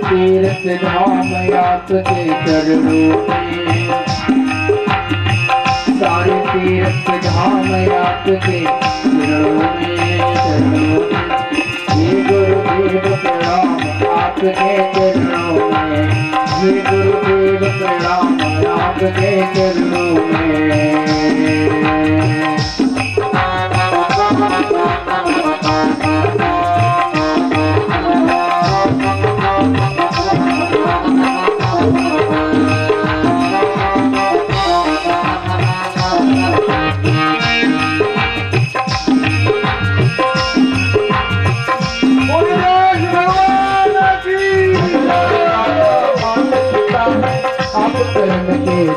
तीर्थ धाम आपके चरणों में, सारे तीर्थ धाम आपके चरणों में, चरणों में। ये गुरुदेव प्रणाम आपके चरणों में, ये गुरुदेव प्रणाम आपके चरणों में।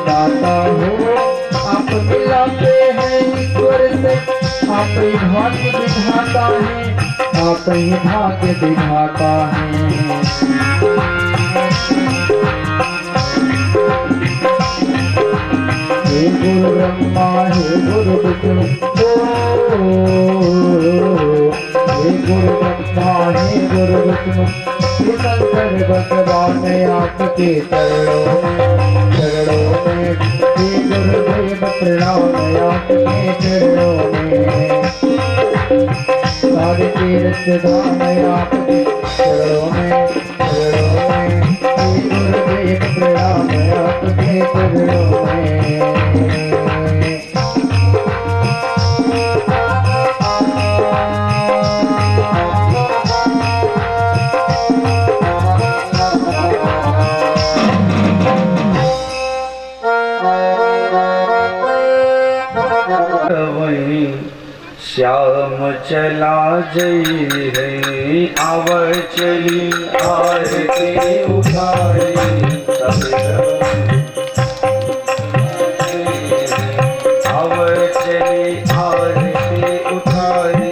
दाता हो आप मिलाते हैं ईश्वर से, आप ही भाग्य विधाता है, आप ही भाग्य विधाता है। हे गुरु ब्रह्मा हे गुरु विष्णु, हे गुरु ब्रह्मा हे गुरु विष्णु, हे शंकर भगवान आपके चरणों में, चरणों में। हे गुरुदेव प्रणाम आपके चरणों में, सारे तीर्थ धाम आपके चरणों में, चरणों में। हे गुरुदेव प्रणाम आपके चरणों में। श्याम चला जई है आवर चली आरती उठाई, आवर चली आरती उठाई,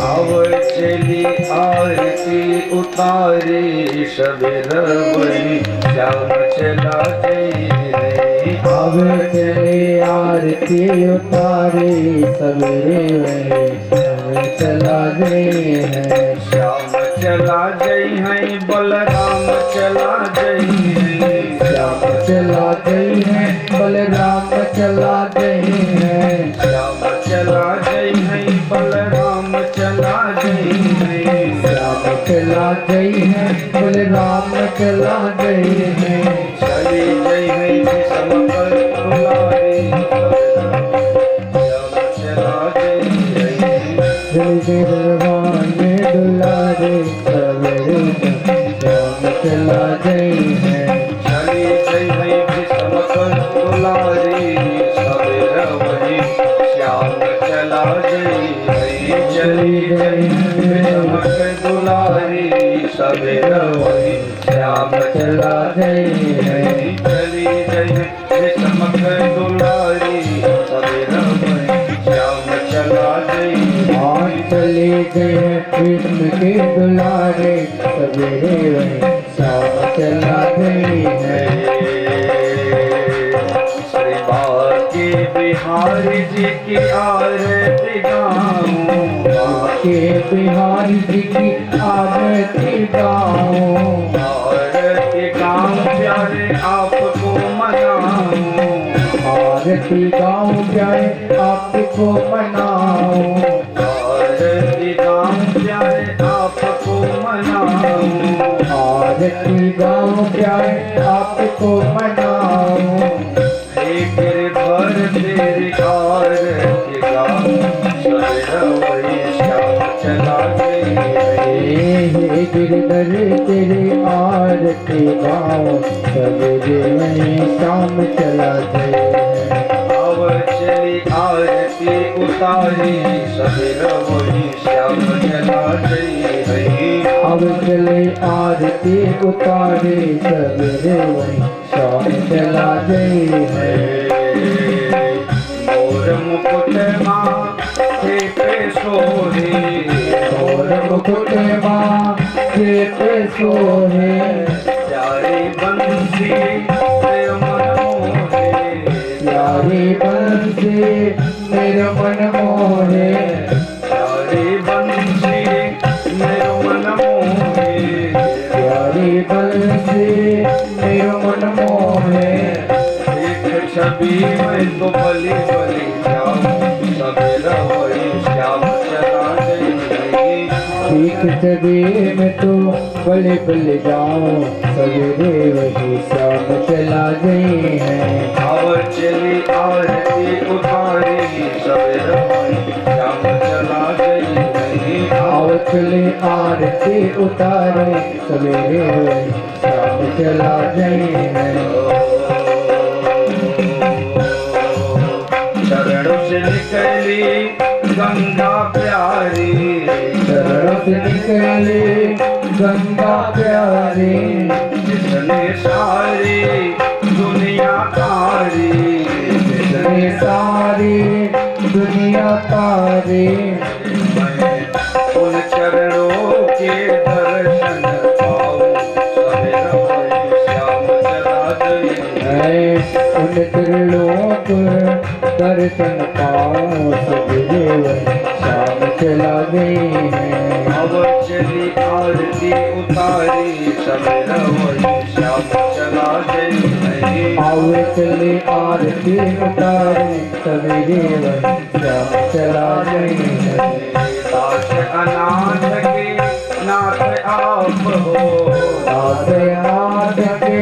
आवर चली आरती उतारी सवेर वही। श्याम चला जई आवे चले आरती उतारे सवेरे चला गए हैं। श्याम चला जई है बलराम चला जई है, श्याम चला गई है बलराम चला गए हैं। श्याम चला जई है बलराम चला जई है, श्याम चला गई है बलराम चला गए हैं। चली जई है विषम पर दुलारी, श्याम चला जई है, जय भगवान दुलारे सवेरे श्याम चला गई है। चली जई है विषम पर दुलारी, सवेर वही श्याम चला जई है। चली जई है विषम पर दुलारी, सवेर वही श्याम चला जई है। चली जई है विषम पर दुलारी, सवेर वही श्याम चला जई है। चले गए कृष्ण के दुलारे सवेरे वही श्याम चला गई है। श्री बाके बिहारी जी की आरती गाऊं, के बिहारी जी की आरती गाऊं, आरती गाऊं प्यारे आपको मनाऊं, आरती गाऊं प्यारे आपको मनाऊं, आरती गाऊं प्यारे आपको मनाऊं, आरती गाऊं प्यारे आपको मनाऊं। हे गिरधर तेरी आरती गाऊं, सवेर वही श्याम चला गई है। हे गिरधर तेरी आरती गाऊं, सवेरे वही शाम चला गए हैं। आवर चली आरती उतारी, सवेर वही श्याम चला गई है। अब चले आरती उतारे सवेरे वही शाम चला गई है। मोर मुकुट माथे पे सोहे, मोर मुकुट माथे पे सोहे, प्यारी बंसी मेरे मन मोहे, प्यारी बंसी मेरे मन मोहे, प्यारी बंसी छवि में तो बलि बलि जाऊं सवेरा वही श्याम चला गई ठीक छवि में तो बले बले जाऊं सवेरे वही शाम चला गई है। आवर चली आरती उतारी सवेरा वही श्याम चला गई नहीं आओ चले आरती उतारे सवेरे वही शाम चला गई है। चरणों से निकली गंगा प्यारी चरणों से निकली गंगा प्यारी जिसने सारी दुनिया तारी जिसने सारी दुनिया तारी मैं उन चरणों के दर्शन पाऊं सवेरा वही श्याम चला गई है। उन त्रिलोक दर्शन पाऊं सवेरे वही शाम चला गई है। अब चली आरती उतारी सवेरा वही श्याम चला गई नहीं आओ चले आरती उतारे सवेरे वही शाम चला गई है। दास अनाथ के नाथ आप हो दास नाथ के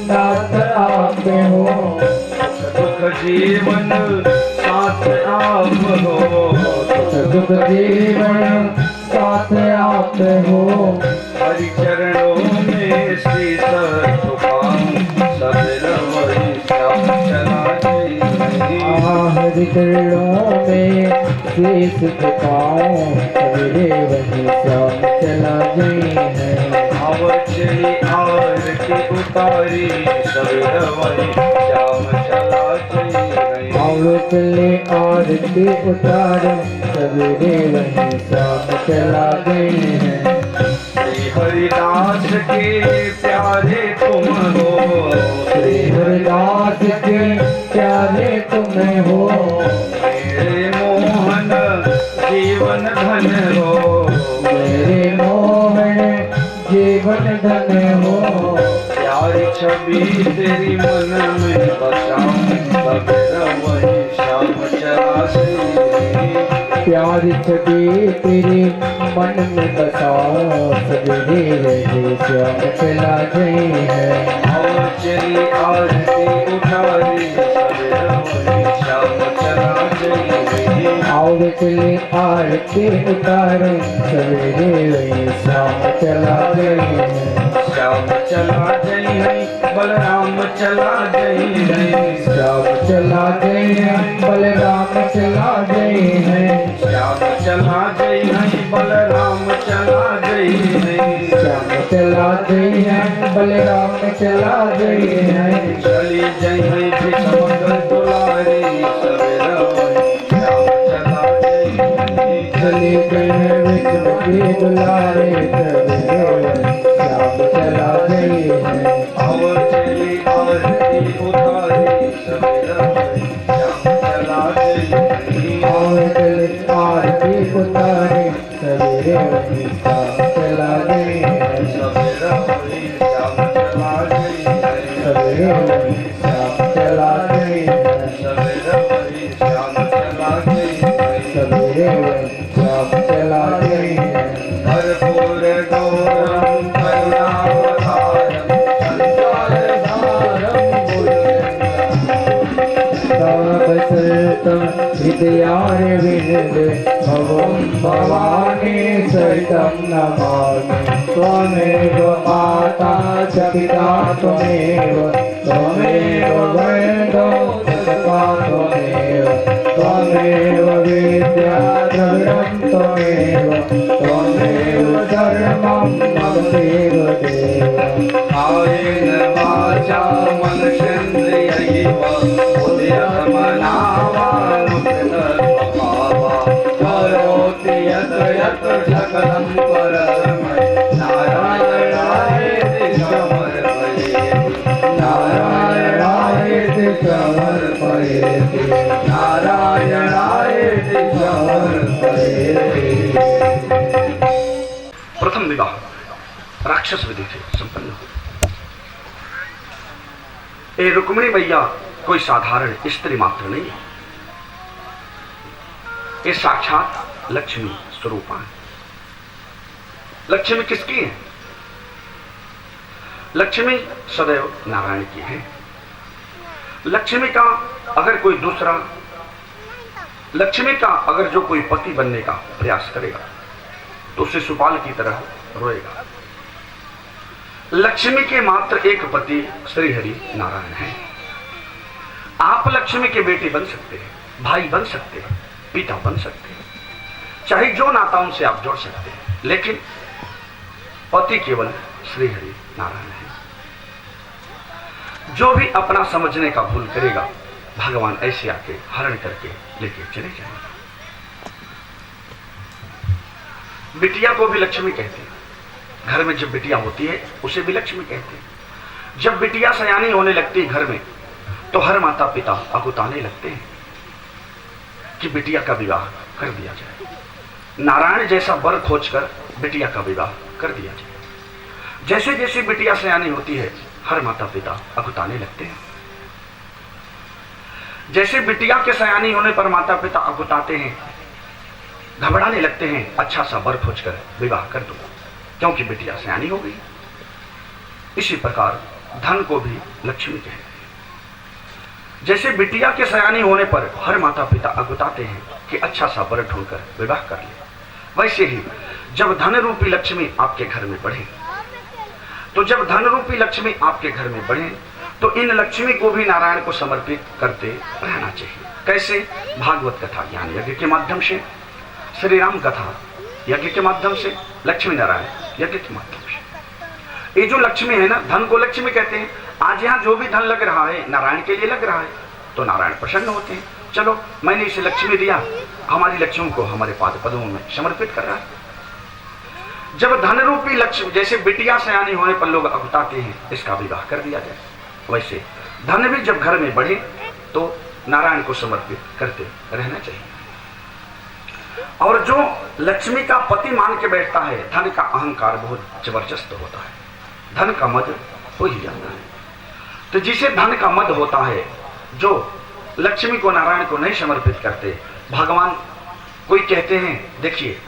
नाथ आप हो दुख जीवन साथ आप हो दुख जीवन साथ आप हो। हरि चरणों में शीश झुकाऊं सवेरा वही श्याम चला गई नहीं हरि चरणों में शीश झुकाऊं सवेरे वही शाम चला गई है। आवर चली आरती उतारी सवेरा वही श्याम चला गई नहीं आओ चले आरती उतारे सवेरे वही शाम चला गई है। श्री हरिदास के प्यारे तुम हो श्री हरिदास के प्यारे तुम हो मेरे मोहन जीवन धन हो मेरे मोहन जीवन धन हो। प्यारी छवि तेरी मन में बसाऊं सवेरा वही श्याम चला गई प्यारी छवि तेरी मन में बसाओ सवेरे वही श्याम चला गई है। और चली आरती उतारी सवेरा वही श्याम चला गई आओ चले आरती उतारे सवेरे वही शाम चला गई है। श्याम चला गई है बलराम चला गई है श्याम चला गई है बलराम चला गई है। श्याम चला गई है बलराम चला गई है श्याम चला गई है बलराम चला गई है। चली गई है भीष्म दुलारी सवेरा वही श्याम चला गई है चली गई है विष्णु के दुलारे सवेरे वही श्याम चला गई है। और चली आरती उतारी सवेरा वही श्याम चला गई है और चले आरती उतारे सवेरे वही शाम चला गई है। सवेरा वही श्याम चला गई है सवेरे वही शाम चला गई है। सवेरा वही श्याम चला गई है सवेरे वही शाम चला गई है। कर्पूर गौरम करुणावतारम संसारसारम तापसर्तं हृदयारविन्द भवं भवानी सहितं नमामि। त्वमेव माता च पिता त्वमेव त्वमेव वैद्यो सतता त्वमेव त्वमेव विद्या द्रविणं त्वमेव त्वमेव सर्वं मम देव देव। कायेन वाचा मनसेन्द्रियैव बुद्ध्यात्मनावानुकृतस्वभावा करोति यत् यत् सकलं परस्मै नारायणायेति समर्पयेति नारायणायेति समर्पयेति नारायणायेति समर्पयेति। प्रथम विवाह राक्षस विधि से संपन्न हुआ। ए रुक्मिणी मैया कोई साधारण स्त्री मात्र नहीं है, ये साक्षात लक्ष्मी स्वरूपा है। लक्ष्मी किसकी है? लक्ष्मी सदैव नारायण की है। लक्ष्मी का अगर कोई दूसरा, लक्ष्मी का अगर जो कोई पति बनने का प्रयास करेगा तो उसे सुपाल की तरह रोएगा। लक्ष्मी के मात्र एक पति श्री हरि नारायण है। आप लक्ष्मी के बेटे बन सकते हैं, भाई बन सकते हैं, पिता बन सकते हैं, चाहे जो नाताओं से आप जोड़ सकते हैं, लेकिन पति केवल श्री हरि नारायण है। जो भी अपना समझने का भूल करेगा भगवान ऐसे आके हरण करके लेके चले जाएंगे। बिटिया को भी लक्ष्मी कहते हैं। घर में जब बिटिया होती है उसे भी लक्ष्मी कहते हैं। जब बिटिया सयानी होने लगती है घर में तो हर माता पिता अकुताने लगते हैं कि बिटिया का विवाह कर दिया जाए, नारायण जैसा वर खोजकर बिटिया का विवाह कर दिया जाए। जैसे जैसे बिटिया सयानी होती है हर माता पिता अकुताने लगते हैं। जैसे बिटिया के सयानी होने पर माता पिता अकुताते हैं, घबराने लगते हैं, अच्छा सा वर खोजकर विवाह कर दो क्योंकि बिटिया सयानी हो गई। इसी प्रकार धन को भी लक्ष्मी कहते हैं। जैसे बिटिया के सयानी होने पर हर माता पिता अकुताते हैं कि अच्छा सा वर ढूंढकर विवाह कर ले, वैसे ही जब धन रूपी लक्ष्मी आपके घर में बढ़े, तो जब धन रूपी लक्ष्मी आपके घर में बढ़े तो इन लक्ष्मी को भी नारायण को समर्पित करते रहना चाहिए। कैसे? भागवत कथा ज्ञान यज्ञ के माध्यम से, श्री राम कथा यज्ञ के माध्यम से, लक्ष्मी नारायण यज्ञ के माध्यम से। ये जो लक्ष्मी है ना, धन को लक्ष्मी कहते हैं। आज यहाँ जो भी धन लग रहा है नारायण के लिए लग रहा है तो नारायण प्रसन्न होते हैं। चलो मैंने इसे लक्ष्मी दिया, हमारी लक्ष्मी को हमारे पाद पदों में समर्पित कर रहा है। जब धन रूपी लक्ष्मी, जैसे बिटिया सयानी होने पर लोग अकुताते हैं इसका विवाह कर दिया जाए, वैसे धन भी जब घर में बढ़े तो नारायण को समर्पित करते रहना चाहिए। और जो लक्ष्मी का पति मान के बैठता है, धन का अहंकार बहुत जबरदस्त होता है, धन का मद हो ही जाता है। तो जिसे धन का मद होता है, जो लक्ष्मी को नारायण को नहीं समर्पित करते, भगवान कोई कहते हैं देखिए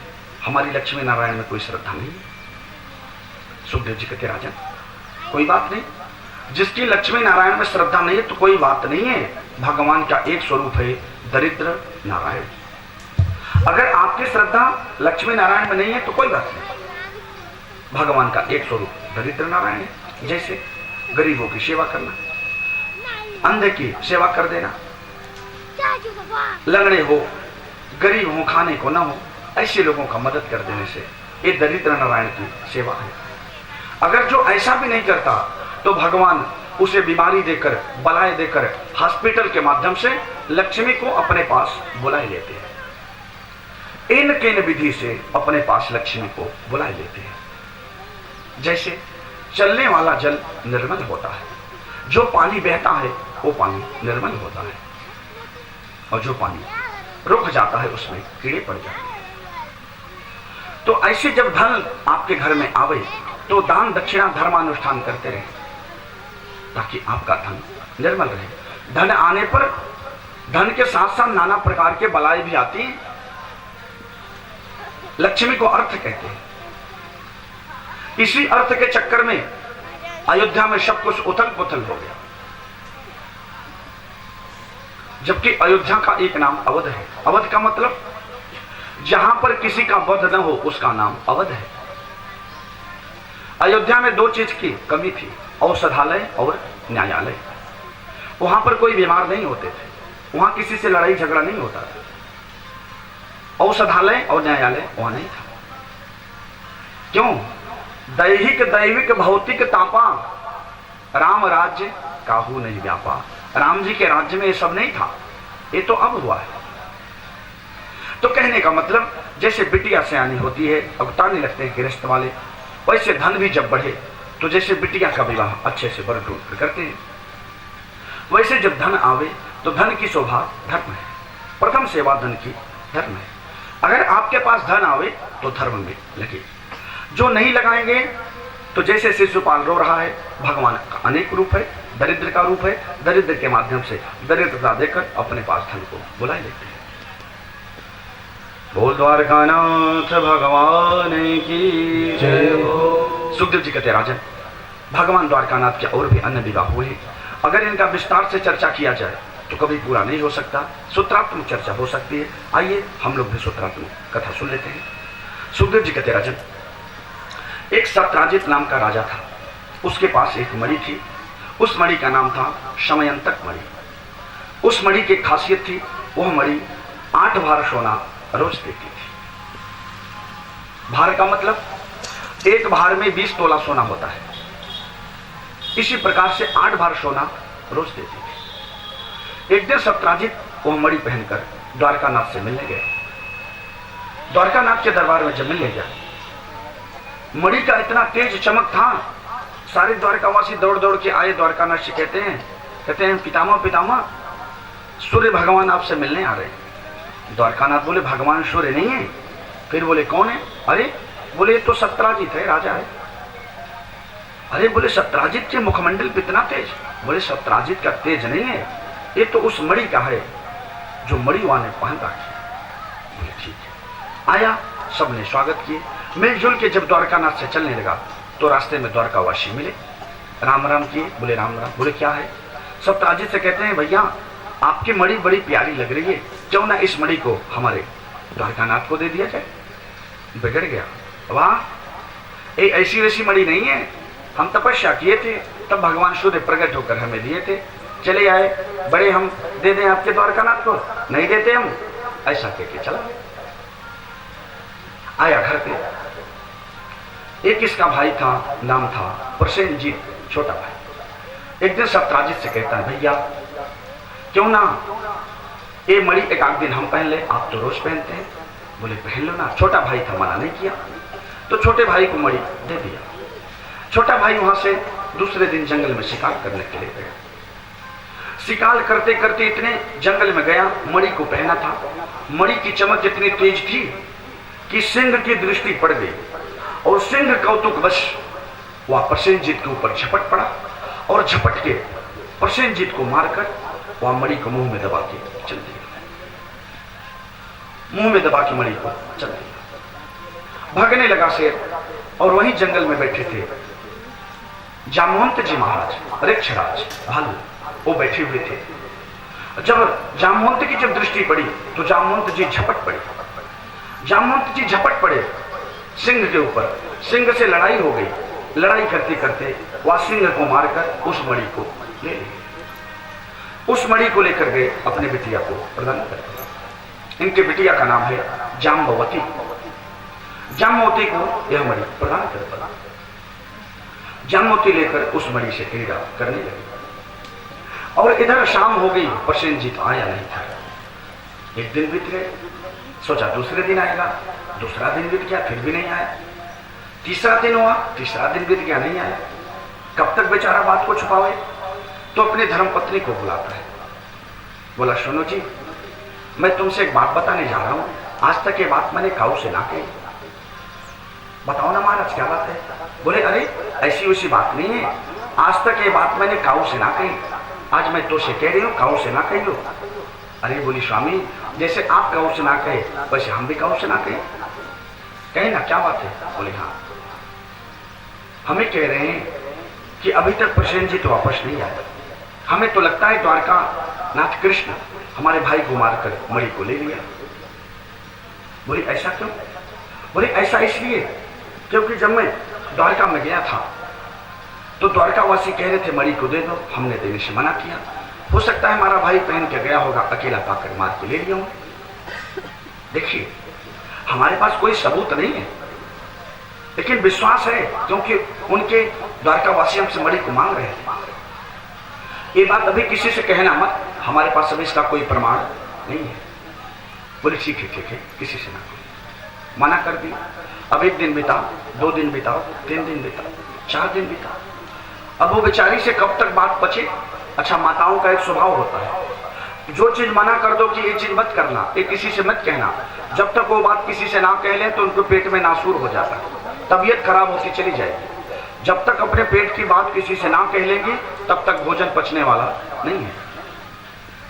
हमारी लक्ष्मी नारायण में कोई श्रद्धा नहीं। सुखदेव जी कहते राजन कोई बात नहीं, जिसकी लक्ष्मी नारायण में श्रद्धा नहीं है तो कोई बात नहीं है, भगवान का एक स्वरूप है दरिद्र नारायण। अगर आपकी श्रद्धा लक्ष्मी नारायण में नहीं है तो कोई बात नहीं, भगवान का एक स्वरूप दरिद्र नारायण है। जैसे गरीबों की सेवा करना, अंधे की सेवा कर देना, लंगड़े हो, गरीब हो, खाने को ना हो, ऐसे लोगों का मदद कर देने से ये दरिद्र नारायण की सेवा है। अगर जो ऐसा भी नहीं करता तो भगवान उसे बीमारी देकर, बलाएं देकर, हॉस्पिटल के माध्यम से लक्ष्मी को अपने पास बुलाए लेते हैं। इन किन विधि से अपने पास लक्ष्मी को बुलाए लेते हैं। जैसे चलने वाला जल निर्मल होता है, जो पानी बहता है वो पानी निर्मल होता है, और जो पानी रुक जाता है उसमें कीड़े पड़ जाते हैं। तो ऐसे जब धन आपके घर में आवे तो दान दक्षिणा धर्मानुष्ठान करते रहे ताकि आपका धन निर्मल रहे। धन आने पर धन के साथ साथ नाना प्रकार के बलाएं भी आती हैं। लक्ष्मी को अर्थ कहते हैं। इसी अर्थ के चक्कर में अयोध्या में सब कुछ उथल पुथल हो गया, जबकि अयोध्या का एक नाम अवध है। अवध का मतलब जहां पर किसी का वध न हो उसका नाम अवध है। अयोध्या में दो चीज की कमी थी, औषधालय और न्यायालय। वहां पर कोई बीमार नहीं होते थे, वहां किसी से लड़ाई झगड़ा नहीं होता था। औषधालय और न्यायालय वहां नहीं था। क्यों? दैहिक दैविक भौतिक तापा, राम राज्य काहू नहीं व्यापा। राम जी के राज्य में ये सब नहीं था, ये तो अब हुआ है। तो कहने का मतलब जैसे बिटिया सयानी होती है, अवतारने लगते हैं गृहस्थ वाले, वैसे धन भी जब बढ़े तो जैसे बिटिया का विवाह अच्छे से वर ढूंढ करते हैं, वैसे जब धन आवे तो धन की शोभा धर्म है। प्रथम सेवा धन की धर्म है। अगर आपके पास धन आवे तो धर्म में लगे, जो नहीं लगाएंगे तो जैसे शिशुपाल रो रहा है, भगवान का अनेक रूप है, दरिद्र का रूप है, दरिद्र के माध्यम से दरिद्रता देकर अपने पास धन को बुला लेते हैं। बोल द्वारकानाथ भगवान की जय हो। सुखदेव जी कहते राजन, भगवान द्वारकानाथ के और भी अन्य विवाह हुए हैं, अगर इनका विस्तार से चर्चा किया जाए तो कभी पूरा नहीं हो सकता, सूत्रात्मक चर्चा हो सकती है। आइए हम लोग भी सूत्रात्मक कथा सुन लेते हैं। सुखदेव जी कहते राजन, एक सत्राजित नाम का राजा था, उसके पास एक मणि थी, उस मणि का नाम था शमयंतक मणि। उस मणि की खासियत थी, वह मणि 8 भार सोना रोज देती थी। भार का मतलब एक भार में 20 तोला सोना होता है, इसी प्रकार से 8 भार सोना रोज देती थी। एक दिन सत्राजित वह मणि पहनकर द्वारकानाथ से मिलने गया। द्वारकानाथ के दरबार में जब मिलने गया, मणि का इतना तेज चमक था, सारे द्वारकावासी दौड़ दौड़ के आए द्वारकानाथ से, कहते हैं पितामह पितामह, सूर्य भगवान आपसे मिलने आ रहे हैं। द्वारकानाथ बोले भगवान सूर्य नहीं है। फिर बोले कौन है? अरे बोले तो सत्राजित है, राजा है। अरे बोले सत्राजित के मुखमंडल पे इतना तेज? बोले सत्राजित का तेज नहीं है, ये तो उस मणि का है जो मणिवा ने पहन रखी। बोले ठीक है। आया, सबने स्वागत किए, मिलजुल के जब द्वारकानाथ से चलने लगा तो रास्ते में द्वारकावासी मिले, राम राम किए। बोले राम राम। बोले क्या है? सत्राजित से कहते हैं भैया आपकी मणि बड़ी प्यारी लग रही है, क्यों ना इस मणि को हमारे द्वारकानाथ को दे दिया जाए। बिगड़ गया, वाह ये ऐसी वैसी मणि नहीं है, हम तपस्या किए थे तब भगवान सूर्य प्रकट होकर हमें दिए थे, चले आए, बड़े हम दे दें आपके द्वारकानाथ को? नहीं देते हम। ऐसा कहके चला आया घर पे। एक इसका भाई था, नाम था प्रसेनजीत, छोटा भाई। एक दिन सत्राजित से कहता है भैया क्यों ना ये मणि एक आध दिन हम पहन ले, आप तो रोज पहनते हैं। बोले पहन लो ना। छोटा भाई था, मना नहीं किया, तो छोटे भाई को मणि दे दिया। छोटा भाई वहां से दूसरे दिन जंगल में शिकार करने के लिए गया। शिकार करते करते इतने जंगल में गया, मणि को पहना था, मणि की चमक इतनी तेज थी कि सिंह की दृष्टि पड़ गई और सिंह कौतुकवश वह प्रसेनजीत के ऊपर झपट पड़ा और झपट के प्रसेनजीत को मारकर वह मणि को मुंह में दबा के चल दिया। मुंह में दबा के मणि को चल दिया। भागने लगा शेर, और वहीं जंगल में बैठे थे जामवंत जी महाराज, वृक्षराज भालू, वो बैठे हुए थे। जब जामवंत की जब दृष्टि पड़ी तो जामवंत जी झपट पड़े। जामवंत जी झपट पड़े सिंह के ऊपर, सिंह से लड़ाई हो गई। लड़ाई करते करते वह सिंह को मारकर उस मणि को ले लिए। उस मणि को लेकर गए अपने बिटिया को प्रदान कर दिया। इनके बिटिया का नाम है जाम्बवती। जाम्बवती को यह मणि प्रदान कर दिया। जाम्बवती लेकर उस मणि से क्रीड़ा करने लगी। और इधर शाम हो गई, प्रसेनजीत आया नहीं था। एक दिन बीत गए, सोचा दूसरे दिन आएगा, दूसरा दिन बीत गया, फिर भी नहीं आया। तीसरा दिन हुआ, तीसरा दिन बीत गया, नहीं आया। कब तक बेचारा बात को छुपावे? तो अपनी धर्मपत्नी को बुलाता है। बोला सुनो जी, मैं तुमसे एक बात बताने जा रहा हूं, आज तक ये बात मैंने काऊ से ना कही। बताओ ना महाराज क्या बात है? बोले अरे ऐसी वैसी बात नहीं है, आज तक ये बात मैंने काऊ से ना कही, आज मैं तो से कह रही हूँ, काऊ से ना कही हो। अरे बोली स्वामी जैसे आप काऊ से ना कहे वैसे हम भी काऊ से ना कहे। कहे ना क्या बात है? बोले हाँ, हमें कह रहे हैं कि अभी तक प्रसेनजीत वापस नहीं आया। हमें तो लगता है द्वारका नाथ कृष्ण हमारे भाई को मारकर मणि को ले लिया। बोले ऐसा क्यों? बोले ऐसा इसलिए क्योंकि जब मैं द्वारका में गया था तो द्वारकावासी कह रहे थे मणि को दे दो, हमने देने से मना किया। हो सकता है हमारा भाई पहन के गया होगा, अकेला पाकर मार के ले लिया हूं। देखिए हमारे पास कोई सबूत नहीं है, लेकिन विश्वास है क्योंकि उनके द्वारकावासी हमसे मणि को मांग रहे थे। ये बात अभी किसी से कहना मत, हमारे पास अभी इसका कोई प्रमाण नहीं है। बोले ठीक है किसी से ना। मना कर दिया। अब एक दिन बीता, 2 दिन बीता, 3 दिन बीता, 4 दिन बीता। अब वो बेचारी से कब तक बात बचे? अच्छा माताओं का एक स्वभाव होता है, जो चीज मना कर दो कि ये चीज मत करना, ये किसी से मत कहना, जब तक वो बात किसी से ना कह ले तो उनको पेट में नासूर हो जाता है, तबीयत खराब होती चली जाएगी। जब तक अपने पेट की बात किसी से ना कह लेंगे तब तक भोजन पचने वाला नहीं है।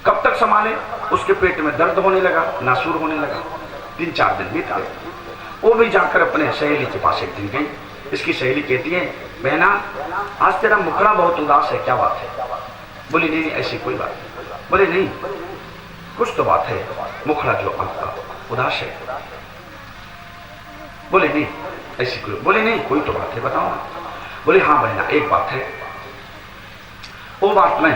कब तक संभाले? उसके पेट में दर्द होने लगा, नासूर होने लगा। 3-4 दिन बीत गए। वो भी जाकर अपने सहेली के पास एक दिन गई। इसकी सहेली कहती है, बहना आज तेरा मुखड़ा बहुत उदास है, क्या बात है? बोली नहीं नहीं ऐसी कोई बात नहीं। बोले नहीं कुछ तो बात है, मुखड़ा जो आपका उदास है। बोले नहीं ऐसी कोई, बोले नहीं कोई तो बात है, बताओ ना। बोले हाँ बहना एक बात है, वो बात मैं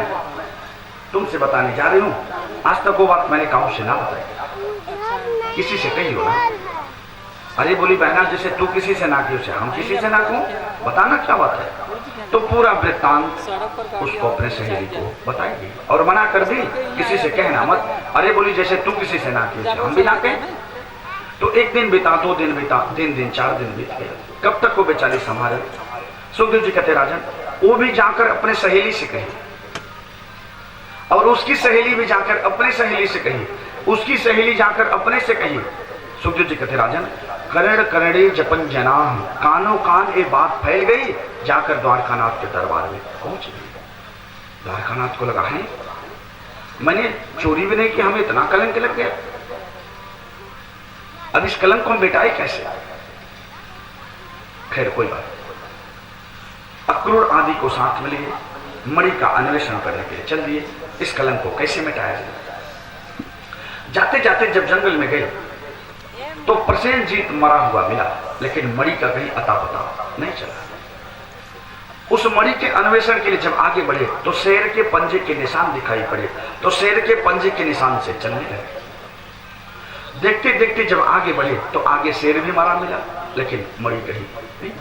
तुमसे बताने जा रही हूँ। आज तक वो बात मैंने काहू से ना बताई, किसी से कही हो ना। अरे बोली बहना जैसे तू किसी से ना की, उसे हम किसी से ना कहूं, बताना क्या बात है। तो पूरा वृत्तांत उसको अपने सहेली को बताएगी और मना कर दी किसी से कहना मत। अरे बोली जैसे तू किसी से ना की, उसे हम भी ना कहें। तो 1 दिन बीता, 2 दिन बीता, 3 दिन 4 दिन बीत गए। कब तक वो बेचारी संभाले? सुखदेव जी कहते राजन वो भी जाकर अपने सहेली से कही और उसकी सहेली भी जाकर अपने सहेली से कही, उसकी सहेली जाकर अपने से कही। सुखदेव जी कहते राजन करण करणे जपन जना, कानों कान ये बात फैल गई, जाकर द्वारकानाथ के दरबार में पहुंच गई। द्वारकानाथ को लगा है मैंने चोरी भी नहीं की, हमें इतना कलंक लग गया, अब इस कलंक को हम मिटाए कैसे? खैर कोई बात। अक्रूर आदि को साथ में लिए मणि का अन्वेषण करने के लिए चल दिए, इस कलंक को कैसे मिटाया जाए। जाते जाते जब जंगल में गए तो प्रसेनजीत मरा हुआ मिला, लेकिन मणि का कहीं अता पता नहीं चला। उस मणि के अन्वेषण के लिए जब आगे बढ़े तो शेर के पंजे के निशान दिखाई पड़े, तो शेर के पंजे के निशान से चलने लगे। देखते देखते जब आगे बढ़े तो आगे शेर भी मरा मिला, लेकिन मणि कहीं नहीं।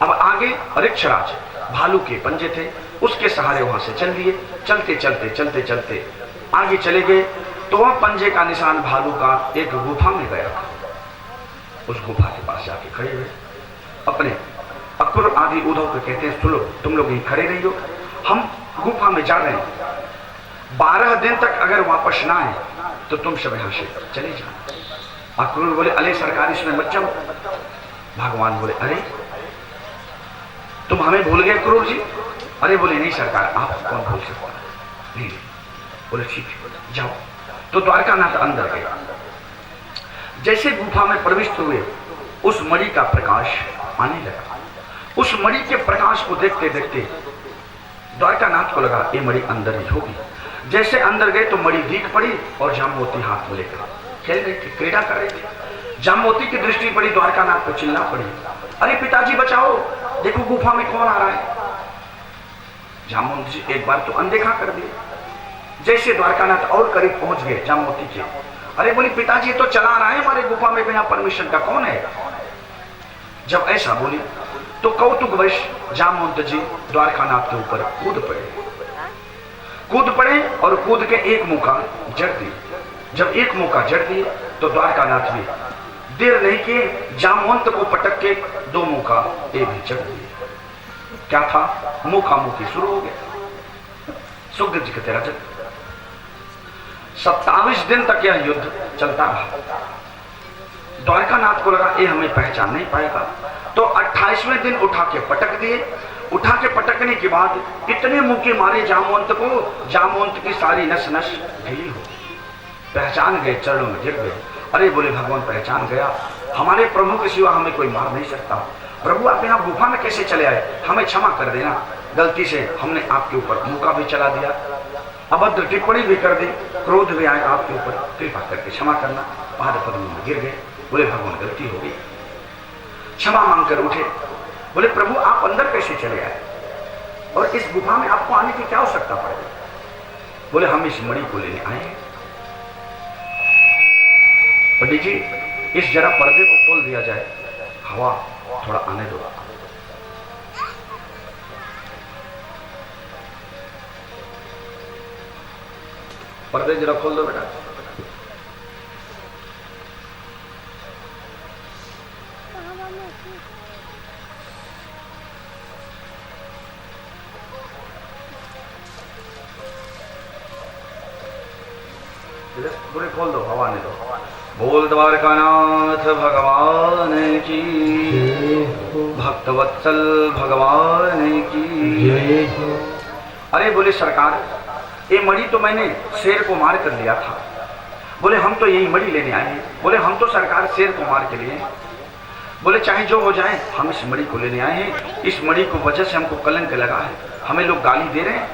अब आगे ऋक्षराज भालू के पंजे थे, उसके सहारे वहां से चल दिए। चलते चलते चलते चलते आगे चले गए तो वह पंजे का निशान भालू का एक गुफा में गया था। उस गुफा के पास जाके खड़े हुए अपने अक्रूर आदि उद्धव को कहते हैं सुनो तुम लोग यहीं खड़े रहियो, हम गुफा में जा रहे हैं, 12 दिन तक अगर वापस ना आए तो तुम सब यहां से चले जाओ। अक्रूर बोले अरे सरकार इसमें मत जाओ। भगवान बोले अरे तुम हमें भूल गए अक्रूर जी? अरे बोले नहीं सरकार आप कौन भूल सकता? नहीं बोले ठीक है जाओ। तो द्वारकानाथ अंदर गए। जैसे गुफा में प्रविष्ट हुए उस मणि का प्रकाश आने लगा। उस मणि के प्रकाश को देखते देखते द्वारकानाथ को लगा ये मणि अंदर ही होगी। जैसे अंदर गए तो मणि दिख पड़ी और जामवती हाथ में लेकर खेल रहे थे, क्रीड़ा कर रहे थे। जामवती की दृष्टि पड़ी, द्वारकानाथ को चिल्ला पड़ी अरे पिताजी बचाओ, देखो गुफा में कौन आ रहा है। जामवती जी एक बार तो अनदेखा कर दिया। जैसे द्वारकानाथ और करीब पहुंच गए जामवती के, अरे बोली पिताजी तो चला रहा है हमारे गुफा में बिना परमिशन का, कौन है? जब ऐसा बोली तो कौतुकवश जामवंत जी द्वारकानाथ के ऊपर कूद पड़े और कूद के एक मुका जड़ दिए। जब एक मौका जड़ दिए तो द्वारकानाथ भी देर नहीं किए, जामवंत को पटक के 2 मौका ये भी जड़ दिए। क्या था? मुखा मुखी शुरू हो गया। सुखदेव जी कहते राजन 27 दिन तक यह युद्ध चलता रहा। द्वारकानाथ को लगा ये हमें पहचान नहीं पाएगा, तो 28वें दिन उठा के पटक दिए। उठा के पटकने के बाद इतने मुक्के मारे जामवंत को, जामवंत की सारी नस नस ढीली हो, पहचान गए, चरणों में गिर गए। अरे बोले भगवान पहचान गया, हमारे प्रभु के सिवा हमें कोई मार नहीं सकता। प्रभु आप यहाँ गुफा में कैसे चले आए, हमें क्षमा कर देना, गलती से हमने आपके ऊपर मुका भी चला दिया, अभद्र टिप्पणी भी कर दी, क्रोध भी आए आपके ऊपर, कृपा करके क्षमा करना। पाद पद्म में गिर गए। बोले भगवान गलती हो गई, क्षमा मांगकर उठे। बोले प्रभु आप अंदर कैसे चले आए और इस गुफा में आपको आने की क्या आवश्यकता पड़ गई? बोले हम इस मणि को लेने आए हैं। पंडित जी इस जरा पर्दे को खोल दिया जाए, हवा थोड़ा आने दो। पर्दे जरा खोल दो बेटा। पूरे खोल दो, हवा आने दो। बोल द्वारकानाथ भगवान की, भक्त भक्तवत्सल भगवान की जय हो। अरे बोले सरकार, ये मणि तो मैंने शेर को मार कर लिया था। बोले हम तो यही मणि लेने आए हैं। बोले हम तो सरकार शेर को मार के लिए। बोले चाहे जो हो जाए हम इस मणि को लेने आए हैं। इस मणि को वजह से हमको कलंक लगा है। हमें लोग गाली दे रहे हैं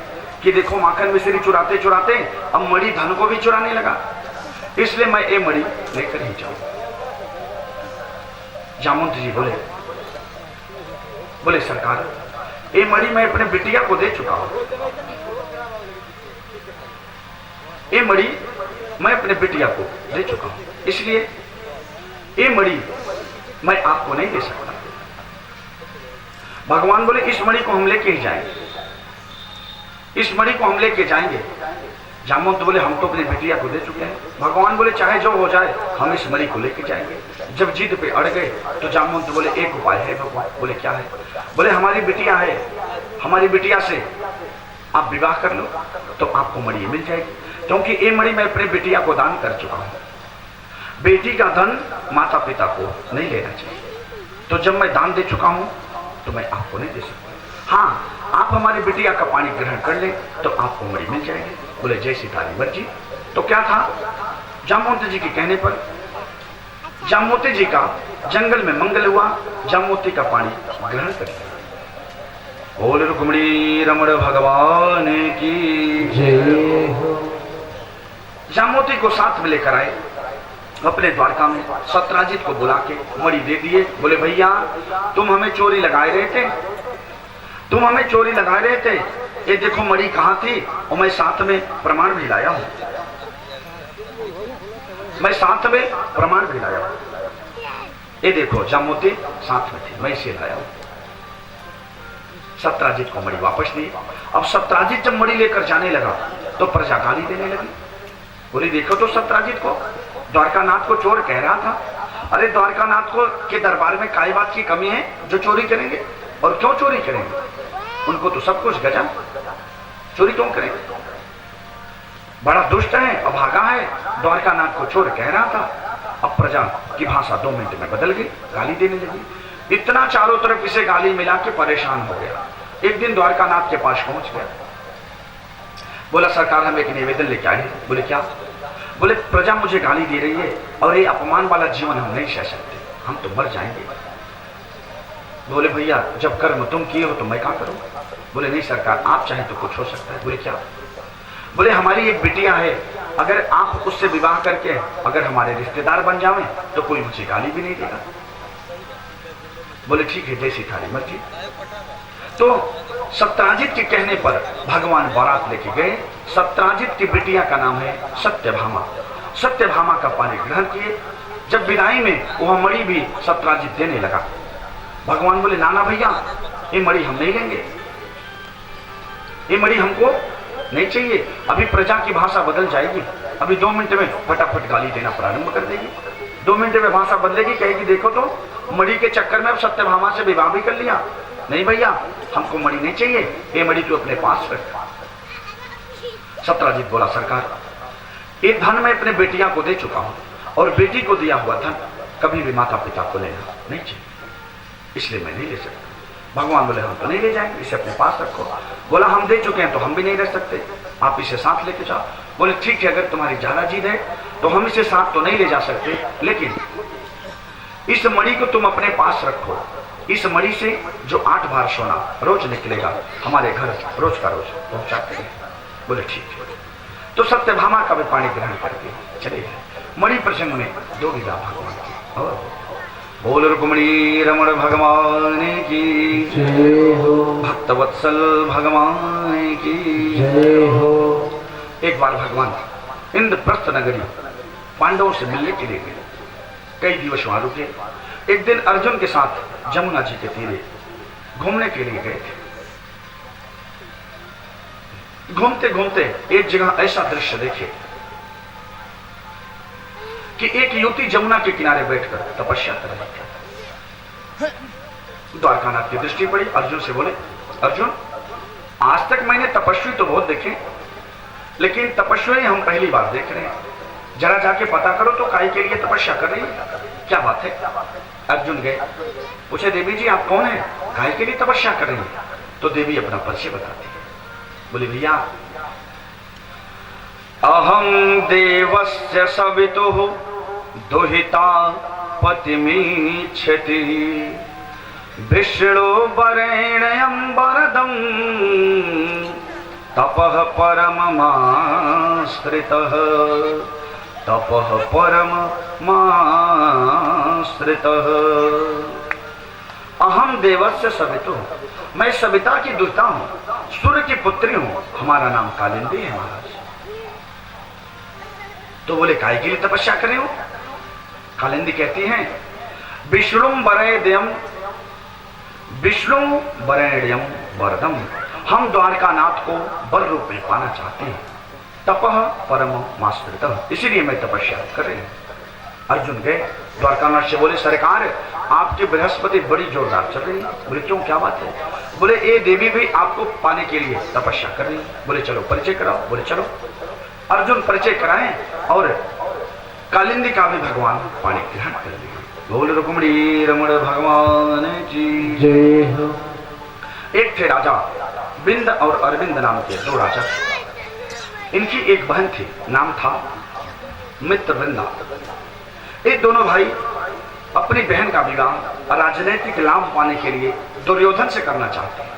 कि देखो माखन मिश्री चुराते चुराते अब मणि धन को भी चुराने लगा, इसलिए मैं ये मणि लेकर ही जाऊं। जामवंत जी बोले सरकार, ये मणि मैं अपने बिटिया को दे चुका हूं। ये मणि मैं अपने बिटिया को दे चुका हूं, इसलिए ये मणि मैं आपको नहीं दे सकता। भगवान बोले इस मणि को हम लेके ही जाएंगे, इस मणि को हम लेके जाएंगे। जामवंत बोले हम तो अपनी बिटिया को दे चुके हैं। भगवान बोले चाहे जो हो जाए हम इस मणि को लेके जाएंगे। जब जिद पे अड़ गए तो जामवंत बोले एक उपाय है भगवान। बोले क्या है? बोले हमारी बिटिया है, हमारी बिटिया से आप विवाह कर लो तो आपको मणि मिल जाएगी, क्योंकि ये मणि मैं अपने बिटिया को दान कर चुका हूं। बेटी का धन माता पिता को नहीं लेना चाहिए, तो जब मैं दान दे चुका हूं तो मैं आपको नहीं दे सकता। हाँ, आप हमारी बिटिया का पानी ग्रहण कर ले तो आपको मणि मिल जाएगी। बोले जैसी तारी मर्जी। तो क्या था, जामवंत जी के कहने पर जामवंती जी का जंगल में मंगल हुआ, जामवंती का पानी ग्रहण कर लिया। बोल रुक्मिणी रमण भगवान की जय हो। जामवंती को साथ में लेकर आए अपने द्वारका में। सत्राजित को बुला के मणि दे दिए। बोले भैया तुम हमें चोरी लगाए रहे थे, तुम हमें चोरी लगा रहे थे, ये देखो मणि कहां थी और मैं साथ में प्रमाण भी लाया हूं, मैं साथ में प्रमाण भी लाया हूं। ये देखो जामवंती साथ में थी, मैं इसे लाया हूं। सत्राजित को मणि वापस दी। अब सत्राजित जब मणि लेकर जाने लगा तो प्रजा गाली देने लगी। बोली देखो तो सत्राजित को, द्वारकानाथ को चोर कह रहा था। अरे द्वारकानाथ को के दरबार में काय बात की कमी है जो चोरी करेंगे? और क्यों चोरी करेंगे? उनको तो सब कुछ गजा, चोरी क्यों करेंगे? बड़ा दुष्ट है, अभागा है, द्वारकानाथ को चोर कह रहा था। अब प्रजा की भाषा 2 मिनट में बदल गई, गाली देने लगी। इतना चारों तरफ इसे गाली मिला के परेशान हो गया। एक दिन द्वारकानाथ के पास पहुंच गया। बोला सरकार हम एक निवेदन लेके आए। बोले क्या? बोले प्रजा मुझे गाली दे रही है और ये अपमान वाला जीवन हम नहीं सह सकते, हम तो मर जाएंगे। बोले भैया जब कर्म तुम किए हो तो मैं क्या करूं? बोले नहीं सरकार, आप चाहे तो कुछ हो सकता है। बोले क्या? बोले हमारी एक बिटिया है, अगर आप उससे विवाह करके अगर हमारे रिश्तेदार बन जावे तो कोई मुझे गाली भी नहीं देगा। बोले ठीक है, जैसी थारी मर्जी। तो सत्राजित के कहने पर भगवान बारात लेके गए। सत्राजित की बिटिया का नाम है सत्यभामा। सत्यभामा का पानी ग्रहण किए। जब विदाई में वह मणि भी सत्राजित देने लगा। भगवान बोले नाना भैया ये मणि हम नहीं लेंगे, ये मणि हमको नहीं चाहिए। अभी प्रजा की भाषा बदल जाएगी, अभी 2 मिनट में फटाफट गाली देना प्रारंभ कर देगी। 2 मिनट में भाषा बदलेगी, कहेगी देखो तो मणि के चक्कर में अब सत्यभामा से विवाह भी कर लिया। नहीं भैया हमको मणि नहीं चाहिए, ये मणि तो अपने पास रख। सत्राजित बोला सरकार ये धन मैं अपने बेटिया को दे चुका हूं और बेटी को दिया हुआ धन कभी भी माता पिता को लेना नहीं चाहिए, इसलिए मैं नहीं ले सकता। भगवान बोले हम तो नहीं ले जाएंगे, इसे अपने पास रखो। बोला हम दे चुके हैं तो हम भी नहीं रह सकते, आप इसे साथ लेके जाओ। बोले ठीक है, अगर तुम्हारी ज्यादा जिद है तो हम इसे साथ तो नहीं ले जा सकते, लेकिन इस मणि को तुम अपने पास रखो। इस मणि से जो 8 बार सोना रोज निकलेगा हमारे घर रोज का रोज पहुंचाते हैं। बोले ठीक है। तो सत्यभामा का भी पानी ग्रहण करके चले गए। मणि प्रसंग में 2 लीला भगवान की। और बोल रुक्मिणी रमण भगवान की जय हो। भक्तवत्सल भगवान की जय हो। एक बार भगवान इंद्रप्रस्थ नगरी पांडवों से मिलने के लिए गए। कई दिवस वहां रुके। एक दिन अर्जुन के साथ जमुना जी के तीरे घूमने के लिए गए थे। घूमते घूमते एक जगह ऐसा दृश्य देखे कि एक युवती जमुना के किनारे बैठकर तपस्या कर रही थी। द्वारकानाथ की दृष्टि पड़ी। अर्जुन से बोले अर्जुन आज तक मैंने तपस्वी तो बहुत देखे, लेकिन तपस्वी हम पहली बार देख रहे हैं। जरा जाके पता करो तो काय के लिए तपस्या कर रही है, क्या बात है? अर्जुन गए, पूछे देवी जी आप कौन है? काय के लिए तपस्या कर रही है? तो देवी अपना परिचय बताती है। बोले भैया, अहम देवस्य सवितुः दुहिता पतिमीच्छति विष्णु वरेण्यं वरदं तपः परममाश्रितः तपः परममाश्रितः। अहम देवस्य सवितुः, मैं सविता की दुहिता हूं, सूर्य की पुत्री हूं, हमारा नाम कालिंदी है महाराज। तो बोले काय के लिए तपस्या करें हो? कालिंदी कहती हैं विष्णु वरेण्यम वरदम, हम द्वारकानाथ को वर रूप में पाना चाहते हैं, तपः परममाश्रितः, इसीलिए मैं तपस्या कर रही हूं। अर्जुन गए द्वारकानाथ से, बोले सरकार आपकी बृहस्पति बड़ी जोरदार चल रही है। बोले क्यों, क्या बात है? बोले ये देवी भी आपको पाने के लिए तपस्या कर रही है। बोले चलो परिचय कराओ। बोले चलो। अर्जुन परिचय कराएं और कालिंदी का भी भगवान पाणी ग्रहण कर लिया। बोल रुक्मिणी रमण भगवान की जय हो। एक थे राजा बिंद और अरविंद नाम के दो राजा थे। इनकी एक बहन थी, नाम था मित्रवृंदा। ये दोनों भाई अपनी बहन का विवाह राजनीतिक लाभ पाने के लिए दुर्योधन से करना चाहते हैं,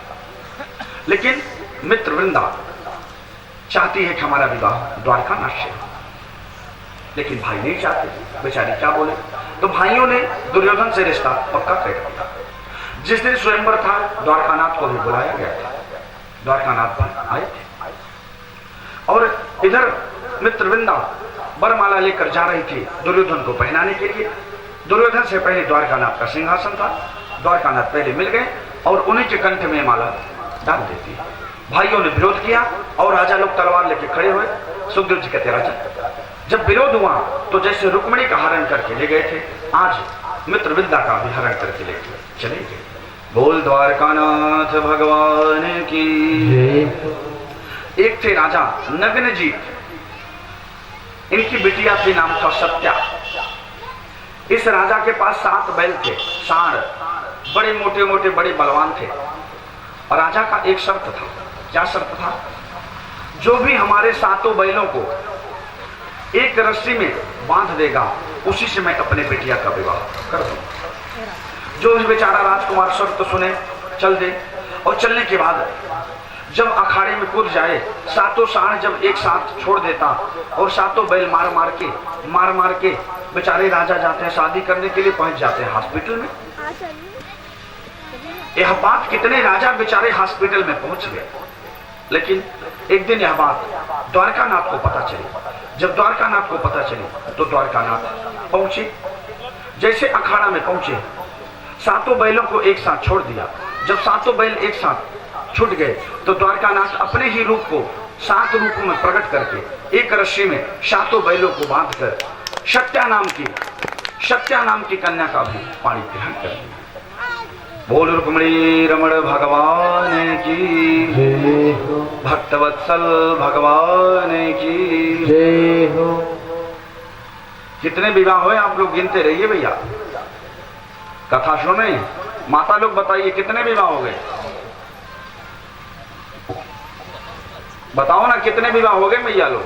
लेकिन मित्रवृंदा चाहती है कि हमारा विवाह द्वारकानाथ से, लेकिन भाई नहीं चाहते, बेचारी क्या बोले। तो भाइयों ने दुर्योधन से रिश्ता पक्का कर दिया। जिस दिन स्वयंवर था द्वारकानाथ को भी बुलाया गया था, द्वारकानाथ पर आए थे और इधर मित्रवृंदा वरमाला लेकर जा रही थी दुर्योधन को पहनाने के लिए। दुर्योधन से पहले द्वारकानाथ का सिंहासन था, द्वारकानाथ पहले मिल गए और उन्हीं के कंठ में माला डाल देती। भाइयों ने विरोध किया और राजा लोग तलवार लेके खड़े हुए। सुखदेव जी कहते राजा, जब विरोध हुआ तो जैसे रुक्मिणी का हरण करके ले गए थे, आज मित्रवृंदा का भी हरण करके ले चले गए। बोल द्वारकानाथ भगवान की। एक थे राजा नग्नजीत, इनकी बिटिया थी, नाम था सत्या। इस राजा के पास 7 बैल थे, सांड, बड़े मोटे मोटे बड़े बलवान थे। और राजा का एक शर्त था। क्या शर्त था? जो भी हमारे 7 बैलों को एक रस्सी में बांध देगा, उसी से मैं अपने बेटिया का विवाह कर दूं। जो बेचारा राजकुमार शर्त सुने, चल दे। और चलने के बाद जब अखाड़े में कूद जाए, 7 सांड जब एक साथ छोड़ देता और 7 बैल मार मार के बेचारे राजा जाते हैं शादी करने के लिए, पहुंच जाते हैं हॉस्पिटल में। यह बात कितने राजा बेचारे हॉस्पिटल में पहुंच गए। लेकिन एक दिन यह बात द्वारकानाथ को पता चली। जब द्वारकानाथ को पता चली तो द्वारकानाथ पहुंचे। जैसे अखाड़ा में पहुंचे, 7 बैलों को एक साथ छोड़ दिया। जब 7 बैल एक साथ छूट गए तो द्वारकानाथ अपने ही रूप को 7 रूपों में प्रकट करके एक रस्सी में 7 बैलों को बांधकर सत्या नाम की कन्या का भी पाणी ग्रहण कर लिया। बोल रुक्मिणी रमण भगवान की जय हो। भक्तवत्सल भगवान की जय हो। कितने विवाह हुए आप लोग गिनते रहिए भैया, कथा सुने। माता लोग बताइए कितने विवाह हो गए, बताओ ना कितने विवाह हो गए भैया लोग।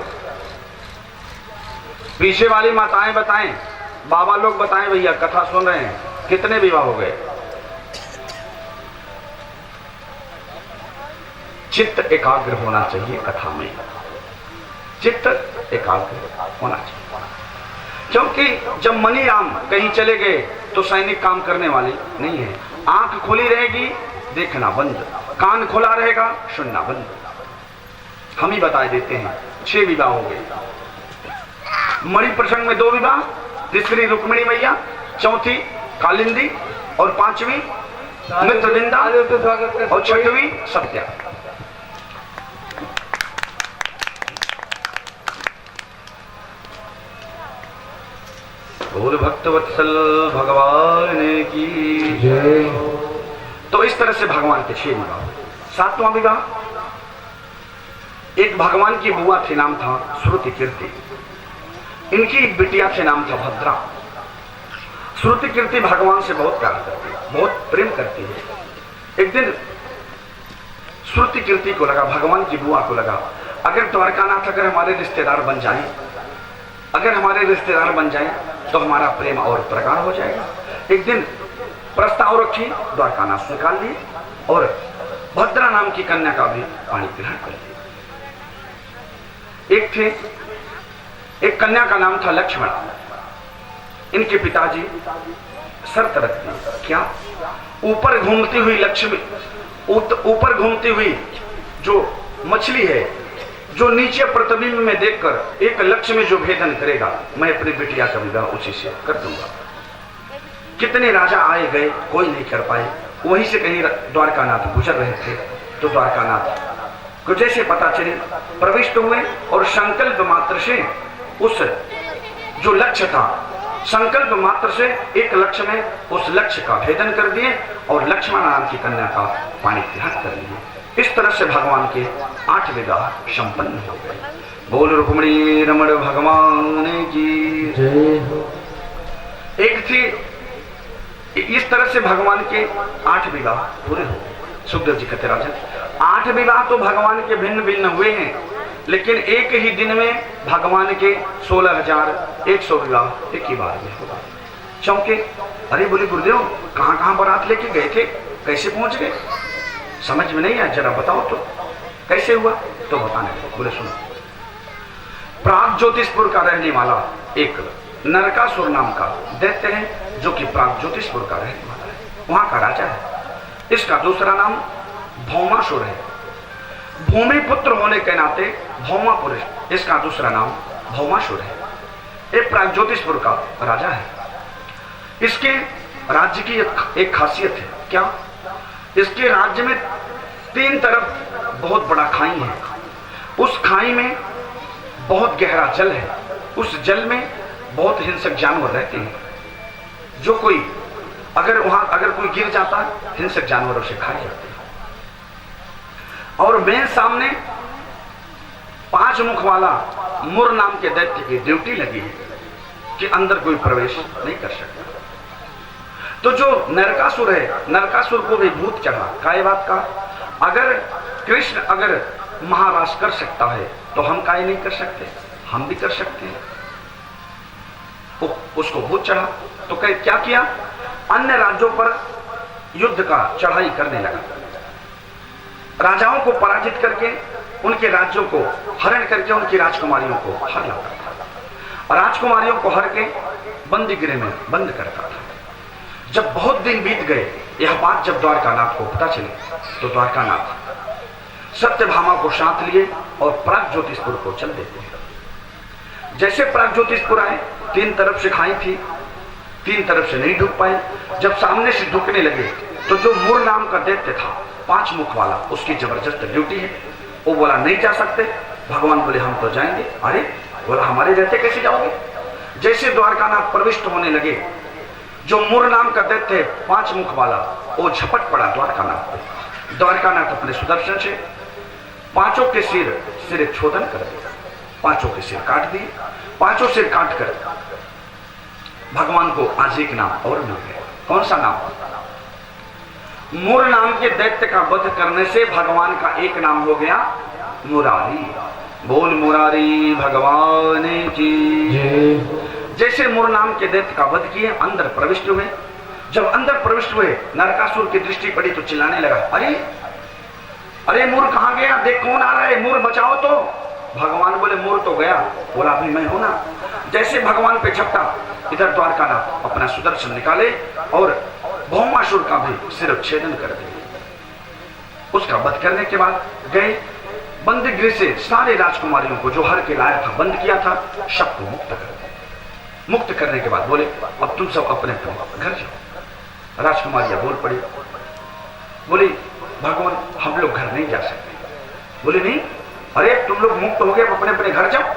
पीछे वाली माताएं बताएं, बाबा लोग बताएं भैया, कथा सुन रहे हैं, कितने विवाह हो गए। चित्त एकाग्र होना चाहिए कथा में, चित्त एकाग्र होना चाहिए। क्योंकि जब मनीराम कहीं चले गए तो सैनिक काम करने वाले नहीं है। आंख खुली रहेगी, देखना बंद, कान खुला रहेगा, सुनना बंद। हम ही बता देते हैं 6 विवाह हो गए। मणि प्रसंग में 2 विवाह, तीसरी रुक्मिणी मैया, चौथी कालिंदी और 5वीं मित्रवृंदा और 6वीं सत्या। बोल भक्तवत्सल भगवान की जय। तो इस तरह से भगवान के 6 विवाह। 7वां विवाह, एक भगवान की बुआ थी, नाम था श्रुति कीर्ति। इनकी एक बिटिया से नाम था भद्रा। श्रुति कीर्ति भगवान से बहुत प्यार करती है, बहुत प्रेम करती है। एक दिन श्रुति कीर्ति को लगा, भगवान की बुआ को लगा, अगर द्वारकानाथ अगर हमारे रिश्तेदार बन जाएं, अगर हमारे रिश्तेदार बन जाएं तो हमारा प्रेम और प्रगाढ़ हो जाएगा। एक दिन प्रस्ताव रखी, द्वारकानाथ निकाल लिए और भद्रा नाम की कन्या का भी पाणी ग्रहण कर लिया। एक कन्या का नाम था लक्ष्मण। इनके पिताजी शर्त रखते, क्या? ऊपर घूमती हुई लक्ष्मी, ऊपर घूमती हुई जो मछली है, जो नीचे प्रतिबिंब में देखकर एक लक्ष्य में जो भेदन करेगा, मैं अपनी बिटिया का विवाह उसी से कर दूंगा। कितने राजा आए गए, कोई नहीं कर पाए। वहीं से कहीं द्वारकानाथ गुजर रहे थे तो द्वारकानाथ को जैसे पता चले प्रविष्ट हुए और संकल्प मात्र से उस जो लक्ष्य था, संकल्प मात्र से एक लक्ष्य में उस लक्ष्य का भेदन कर दिए और लक्ष्मण नाम की कन्या का पाणी ग्रहण कर लिए। इस तरह से भगवान के 8 विवाह संपन्न हो गए। बोल रुक्मिणी रमण भगवान की जय हो। एक थी, इस तरह से भगवान के 8 विवाह पूरे हो गए। सुखदेव जी कहते राजन, 8 विवाह तो भगवान के भिन्न भिन्न हुए हैं, लेकिन एक ही दिन में भगवान के 16,100 विवाह एक ही बार में हुआ। चौंके, अरे बोले गुरुदेव कहां कहां बारात लेके गए थे, कैसे पहुंच गए? समझ में नहीं आया, जरा बताओ तो कैसे हुआ? तो बताने को बोले सुनो। प्राग ज्योतिषपुर का रहने वाला एक नरकासुर नाम का दैत्य है, जो कि प्राग ज्योतिषपुर का रहने वाला है, वहां का राजा है। इसका दूसरा नाम भौमासुर है। भूमि पुत्र होने के नाते भौमापुर, इसका दूसरा नाम भौमासुर है। ये प्राग ज्योतिषपुर का राजा है। इसके राज्य की एक खासियत है, क्या? इसके राज्य में 3 तरफ बहुत बड़ा खाई है। उस खाई में बहुत गहरा जल है। उस जल में बहुत हिंसक जानवर रहते हैं, जो कोई अगर कोई गिर जाता है, हिंसक जानवरों से खाए जाते हैं। और मेन सामने 5 मुख वाला मुर नाम के दैत्य की ड्यूटी लगी है कि अंदर कोई प्रवेश नहीं कर सकता। तो जो नरकासुर है, नरकासुर को भी भूत चढ़ा। काय बात का? अगर कृष्ण अगर महाराज कर सकता है तो हम काय नहीं कर सकते? हम भी कर सकते हैं। उसको भूत चढ़ा तो क्या किया? अन्य राज्यों पर युद्ध का चढ़ाई करने लगा। राजाओं को पराजित करके उनके राज्यों को हरण करके उनकी राजकुमारियों को हर लाता था। राजकुमारियों को हर के बंदी गृह में बंद करता था। जब बहुत दिन बीत गए, यह बात जब द्वारकानाथ को पता चली तो द्वारकानाथ सत्यभामा को साथ लिए और प्राग ज्योतिषपुर को चल देते हैं। जैसे प्राग ज्योतिषपुर आए, 3 तरफ से खाई थी, 3 तरफ से नहीं ढुक पाए। जब सामने से ढुकने लगे तो जो मुर नाम का दैत्य था, 5 मुख वाला, उसकी जबरदस्त ड्यूटी है। वो बोला नहीं जा सकते। भगवान बोले हम तो जाएंगे। अरे बोला हमारे रहते कैसे जाओगे? जैसे द्वारकानाथ प्रविष्ट होने लगे, जो मुर नाम का दैत्य 5 मुख वाला, वो झपट पड़ा द्वारकानाथ पे। द्वारकानाथ अपने सुदर्शन से 5 के सिर छोदन कर दिया, 5 के सिर काट दिए। 5 सिर काट कर भगवान को आज एक नाम और मिल गया। कौन सा नाम? मुर नाम के दैत्य का वध करने से भगवान का एक नाम हो गया मुरारी। बोल मुरारी भगवान की। जैसे मुर नाम के दैत्य का वध किए, अंदर प्रविष्ट हुए। जब अंदर प्रविष्ट हुए, नरकासुर की दृष्टि पड़ी तो चिल्लाने लगा, अरे अरे मुर कहां गया? देख कौन आ रहा है, मुर बचाओ तो। भगवान बोले मुर तो गया। बोला अभी मैं हूं ना। जैसे भगवान पे झपटा, इधर द्वारकानाथ अपना सुदर्शन निकाले और भौमासुर का भी सिर छेदन कर दिया। उसका वध करने के बाद गए बंदी गृह से सारे राजकुमारियों को जो हर के लाया था, बंद किया था, सबको मुक्त कर दिया। मुक्त करने के बाद बोले अब तुम सब अपने अपने घर जाओ। राजकुमारियां बोल पड़ी, बोली भगवान हम लोग घर नहीं जा सकते। बोले नहीं, अरे तुम लोग मुक्त हो गए, अपने अपने घर जाओ।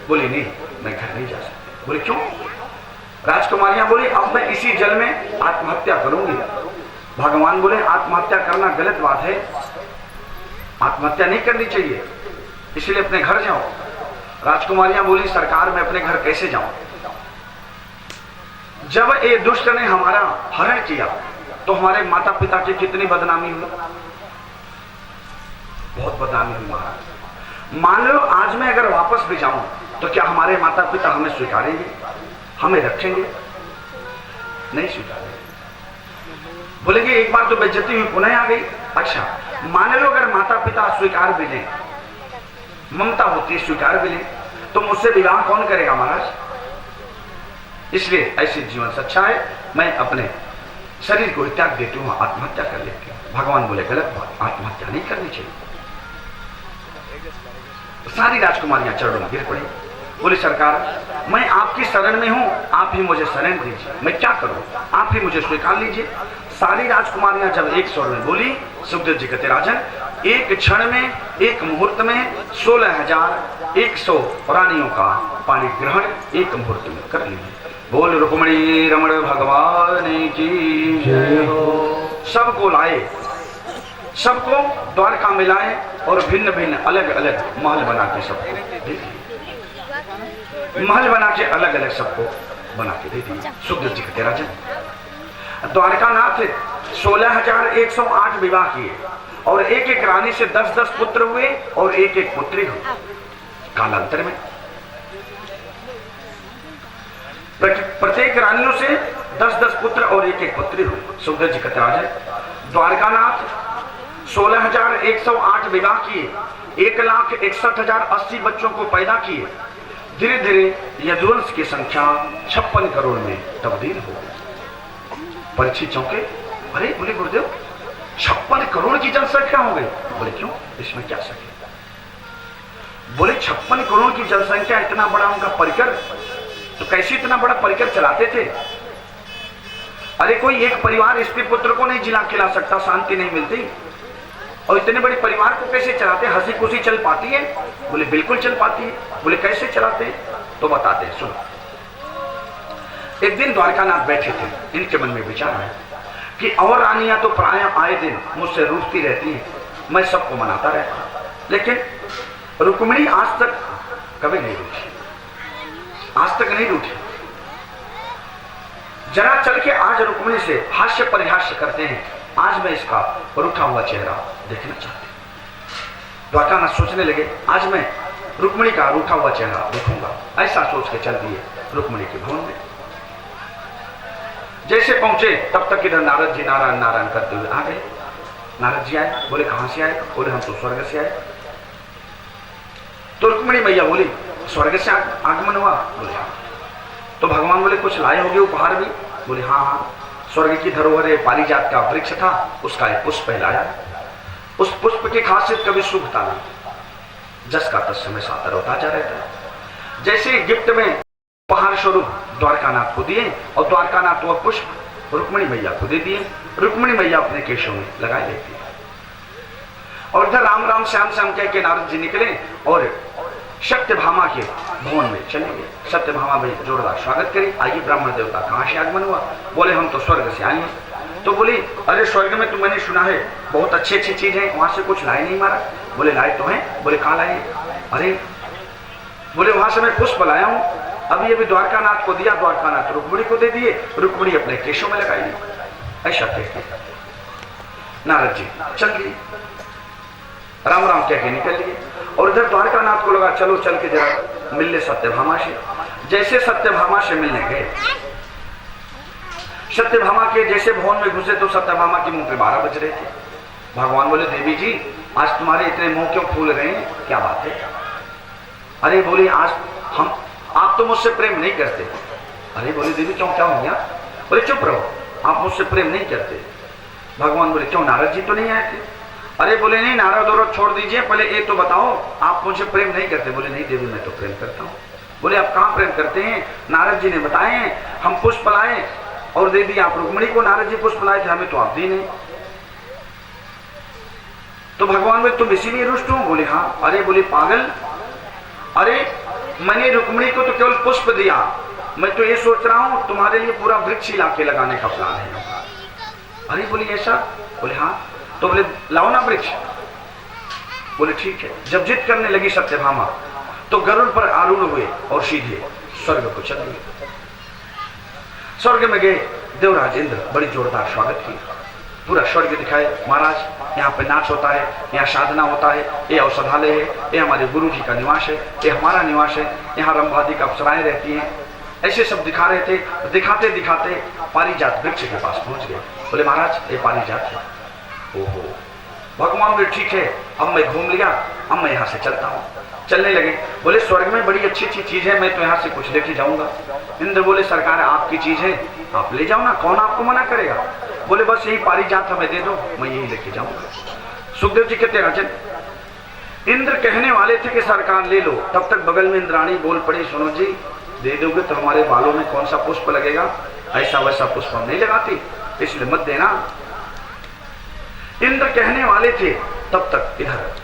बोले नहीं मैं घर नहीं जा सकती। बोले क्यों? राजकुमारियां बोली अब मैं इसी जल में आत्महत्या करूंगी। भगवान बोले आत्महत्या करना गलत बात है, आत्महत्या नहीं करनी चाहिए, इसलिए अपने घर जाओ। राजकुमारियां बोली सरकार मैं अपने घर कैसे जाऊं? जब ये दुष्ट ने हमारा हरण किया, तो हमारे माता पिता की कितनी बदनामी हुई, बहुत बदनामी हुई महाराज। मान लो आज मैं अगर वापस भी जाऊं तो क्या हमारे माता पिता हमें स्वीकारेंगे, हमें रखेंगे? नहीं स्वीकारेंगे, बोलेंगे एक बार तो बेइज्जती हुई पुनः आ गई। अच्छा मान लो अगर माता पिता स्वीकार भी लें, ममता होती है स्वीकार भी लें, तो मुझसे विवाह कौन करेगा महाराज? इसलिए ऐसे जीवन से अच्छा है मैं अपने शरीर को त्याग देती हूँ, आत्महत्या कर लेती हूँ। भगवान बोले गलत बात, आत्महत्या नहीं करनी चाहिए। सारी राजकुमारियां चरणों में गिर पड़ी, बोले सरकार मैं आपकी शरण में हूं, आप ही मुझे शरण दीजिए, मैं क्या करूं, आप ही मुझे स्वीकार लीजिए। सारी राजकुमारियां जब एक स्वर में बोली, सुखदेव जी कहते राजन एक क्षण में, एक मुहूर्त में 16,100 रानियों का पाणी ग्रहण एक मुहूर्त में कर लिए। बोल रुक्मणी रमण भगवान की जय हो। सबको लाए, सबको द्वारका में लाए और भिन्न भिन्न अलग अलग महल बना के सबको दे दिए, महल बना के अलग अलग सबको बना के दे दिए। सुखदेव जी कहते राजन द्वारकानाथ 16,108 विवाह किए और एक एक रानी से 10-10 पुत्र हुए और एक एक पुत्री हुई। कालांतर में प्रत्येक रानियों से 10-10 पुत्र और एक एक पुत्री हुई। सुखदेव जी कहते राजन द्वारकानाथ 16,108 विवाह किए, 1,61,080 बच्चों को पैदा किए। धीरे धीरे यदुवंश की संख्या 56 करोड़ में तब्दील हो गई। परीक्षित चौंके, अरे बोले गुरुदेव 56 करोड़ की जनसंख्या हो गई। बोले क्यों, इसमें क्या सके? बोले 56 करोड़ की जनसंख्या, इतना बड़ा उनका परिकर, तो कैसे इतना बड़ा परिकर चलाते थे? अरे कोई एक परिवार स्त्री पुत्र को नहीं जिला खिला सकता, शांति नहीं मिलती, और इतने बड़े परिवार को कैसे चलाते? हंसी खुशी चल पाती है? बोले बिल्कुल चल पाती है। बोले कैसे चलाते हैं? तो बताते हैं, सुनो। एक दिन द्वारकानाथ बैठे थे, इनके मन में विचार आया कि और रानियां तो प्राय आए दिन मुझसे रूठती रहती हैं, मैं सबको मनाता रहता, लेकिन रुक्मिणी आज तक कभी नहीं रूठी, आज तक नहीं रूठी। जरा चल के आज रुक्मिणी से हास्य परिहास्य करते हैं, आज मैं इसका रूठा हुआ चेहरा देखना चाहती हूं। द्वारकानाथ सोचने लगे आज मैं रुक्मिणी का रूठा हुआ चेहरा देखूंगा। ऐसा सोच के चल दिए रुक्मिणी के भवन में। जैसे पहुंचे तब तक इधर नारद जी नारायण नारायण करते हुए आ गए। नारद जी आए, बोले कहां से आए? बोले हम तो स्वर्ग से आए। तो रुक्मिणी मैया बोली स्वर्ग से आगमन हुआ? बोले हाँ। तो भगवान बोले कुछ लाए होंगे उपहार भी? बोले हाँ हाँ, स्वर्ग की धरोहर पारिजात का वृक्ष था, उसका एक पुष्प लाया। उस पुष्प की खासियत कभी सूखता नहीं, जस का तस समय सातर होता जा रहता है। जैसे गिफ्ट में उपहार स्वरूप द्वारकानाथ को दिए और द्वारकानाथ वह पुष्प रुक्मिणी मैया को दे दिए। रुक्मिणी मैया अपने केशों में लगाए लेती है और इधर राम राम श्याम श्याम कह के नारद जी निकले और सत्यभामा के भवन में चले गए। सत्यभामा में जोरदार स्वागत करी। आइए ब्राह्मण देवता कहां से आगमन हुआ? बोले हम तो स्वर्ग से आए हैं। तो बोली अरे स्वर्ग में तो मैंने सुना है बहुत अच्छी अच्छी चीज है, वहां से कुछ लाए नहीं मारा? बोले लाए तो हैं। बोले कहां लाए? अरे बोले वहां से मैं पुष्प लाया हूं, अभी अभी द्वारकानाथ को दिया, द्वारकानाथ रुक्मिणी को दे दिए, रुक्मिणी अपने केशों में लगाई। ऐसा कहते नारद जी चल दिए, राम राम कह के निकल लिए और इधर द्वारकानाथ को लगा चलो चल के जरा मिलने सत्यभामा से। जैसे सत्यभामा से मिलने गए, सत्यभामा के जैसे भवन में घुसे तो सत्यभामा के मुंह पे 12 बज रहे थे। भगवान बोले देवी जी आज तुम्हारे इतने मुंह क्यों फूल रहे हैं, क्या बात है? अरे बोले आज हम आप तो मुझसे प्रेम नहीं करते। अरे बोले देवी क्यों, क्या हो गया? बोले चुप रहो, आप मुझसे प्रेम नहीं करते। भगवान बोले क्यों, नारद जी तो नहीं आए थे? अरे बोले नहीं, नारद और छोड़ दीजिए, पहले ये तो बताओ आप मुझे प्रेम नहीं करते? बोले नहीं देवी मैं तो प्रेम करता हूँ। बोले आप कहाँ प्रेम करते हैं? नारद जी ने बताए हैं, हम पुष्प लाए और दे दिए आप रुक्मिणी को, नारद जी पुष्प लाए थे, हमें तो आप दी नहीं। तो भगवान बोले तुम इसीलिए रुष्ट हो? बोले हाँ। अरे बोले पागल, अरे मैंने रुक्मिणी को तो केवल पुष्प दिया, मैं तो ये सोच रहा हूं तुम्हारे लिए पूरा वृक्ष ही लाके लगाने का प्लान है। अरे बोले ऐसा? बोले हाँ। तो बोले लाओ ना वृक्ष। बोले ठीक है। जब जिद करने लगी सत्यभामा तो गरुड़ पर आरूढ़ हुए और सीधे स्वर्ग को चले गए। स्वर्ग में गए देवराज इंद्र बड़ी जोरदार स्वागत की, पूरा स्वर्ग दिखाए। महाराज यहाँ पे नाच होता है, यहाँ साधना होता है, ये औषधालय है, ये हमारे गुरु जी का निवास है, ये हमारा निवास है, यहाँ रंभादी का अप्सराएं रहती हैं। ऐसे सब दिखा रहे थे। दिखाते दिखाते पारिजात वृक्ष के पास पहुंच गए। बोले महाराज ये पारिजात है। ओहो, भगवान बोले ठीक है, अब मैं घूम लिया, अब मैं यहाँ से चलता हूँ। चलने लगे। बोले स्वर्ग में बड़ी अच्छी अच्छी चीज है, मैं तो यहाँ से कुछ लेके जाऊंगा। इंद्र बोले सरकार आपकी चीज है, आप ले जाओ ना, कौन आपको मना करेगा। बोले बस यही पारिजात हमें दे दो, मैं यही लेके जाऊंगा। सुखदेव जी कहते राजन, इंद्र कहने वाले थे कि सरकार ले लो, तब तक बगल में इंद्राणी बोल पड़ी, सुनो जी दे दोगे तो हमारे बालों में कौन सा पुष्प लगेगा, ऐसा वैसा पुष्प हम नहीं लगाती, इसलिए मत देना। इंद्र कहने वाले थे, तब तक इधर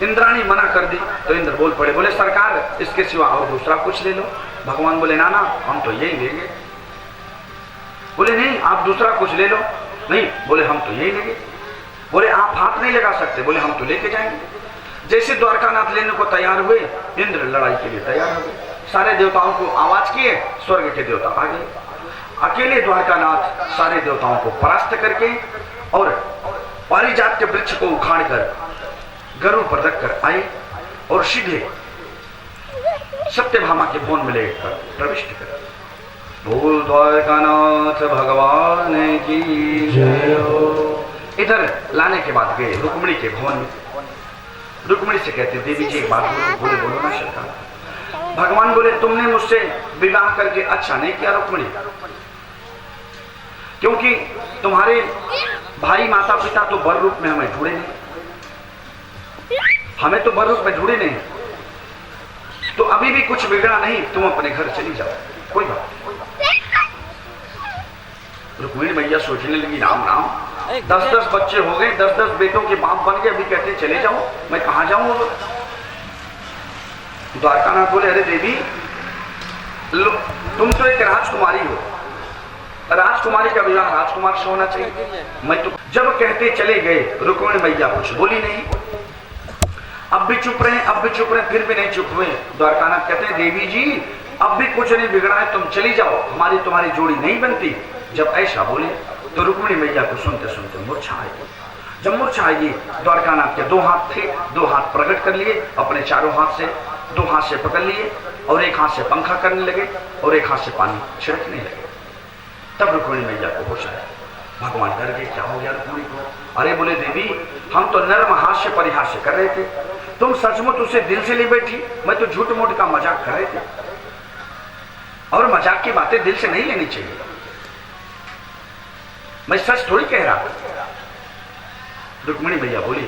इंद्राणी मना कर दी तो इंद्र बोल पड़े, बोले सरकार इसके सिवा और दूसरा कुछ ले लो। भगवान बोले ना ना, हम तो यही लेंगे। बोले नहीं आप दूसरा कुछ ले लो। नहीं, बोले हम तो यही लेंगे। बोले आप हाथ नहीं लगा सकते। बोले हम तो लेके जाएंगे। जैसे द्वारकानाथ लेने को तैयार हुए, इंद्र लड़ाई के लिए तैयार हो गए। सारे देवताओं को आवाज किए, स्वर्ग के देवता आ गए। अकेले द्वारकानाथ सारे देवताओं को परास्त करके और पारिजात के वृक्ष को उखाड़कर गरुड़ पर रखकर आए और सीधे सत्यभामा के भवन में लेकर प्रविष्ट कर। बोल द्वारकानाथ भगवान की जय हो। इधर लाने के बाद गए रुक्मिणी के भवन में। रुक्मिणी से कहते देवी जी एक बात बोलो। बोले बोलो ना सरकार। भगवान बोले तुमने मुझसे विवाह करके अच्छा नहीं किया रुक्मिणी, क्योंकि तुम्हारे भाई माता पिता तो बर रूप में हमें ढूंढे नहीं, हमें तो बर रूप में ढूंढे नहीं, तो अभी भी कुछ बिगड़ा नहीं, तुम अपने घर चली जाओ, कोई बात नहीं। रुक्मिणी मैया सोचने लगी राम राम, 10-10 बच्चे हो गए, 10-10 बेटों के बाप बन गए, अभी कहते चले जाओ, मैं कहां जाऊं। द्वारकानाथ बोले अरे देवी तुम तो एक राजकुमारी हो, राजकुमारी का विवाह राजकुमार से होना चाहिए। मैं तो जब कहते चले गए, रुक्मिणी मैया कुछ बोली नहीं। अब भी चुप रहे, अब भी चुप रहे, फिर भी नहीं चुप हुए। द्वारकानाथ कहते हैं देवी जी अब भी कुछ नहीं बिगड़ा है, तुम चली जाओ, हमारी तुम्हारी जोड़ी नहीं बनती। जब ऐसा बोले तो रुक्मिणी मैया को सुनते सुनते मूर्छा आएगी। जब मूर्छा आएगी, द्वारकानाथ के 2 हाथ थे, 2 हाथ प्रकट कर लिए, अपने चारों हाथ से 2 हाथ से पकड़ लिए और एक हाथ से पंखा करने लगे और एक हाथ से पानी छिड़कने लगे। तब रुक्मिणी मैया को होश आया। भगवान डर गए, क्या हो गया रुक्मिणी को। अरे बोले देवी हम तो नर्म हास्य परिहास्य कर रहे थे, तुम सचमुच उसे दिल से ले बैठी, मैं तो झूठ मूठ का मजाक कर रहे थे, और मजाक की बातें दिल से नहीं लेनी चाहिए, मैं सच थोड़ी कह रहा। रुक्मिणी भैया बोली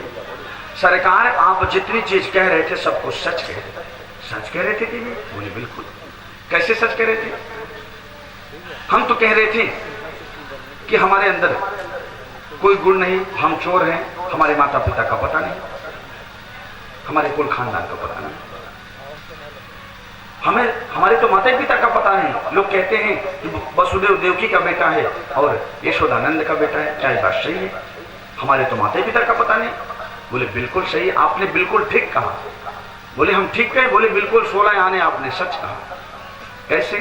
सरकार आप जितनी चीज कह रहे थे सब कुछ सच कह रहे थे। सच कह रहे थे देवी। बोले बिल्कुल। कैसे सच कह रहे थे। हम तो कह रहे थे कि हमारे अंदर कोई गुण नहीं, हम चोर हैं, हमारे माता पिता का पता नहीं, हमारे कुल खानदान का पता नहीं, हमारे तो माता पिता का पता नहीं। लोग कहते हैं कि वसुदेव देवकी का बेटा है और यशोदानंद का बेटा है, क्या बात सही है। हमारे तो माता पिता का पता नहीं। बोले बिल्कुल सही, आपने बिल्कुल ठीक कहा। बोले हम ठीक कहे। बोले बिल्कुल 16 आने आपने सच कहा। कैसे।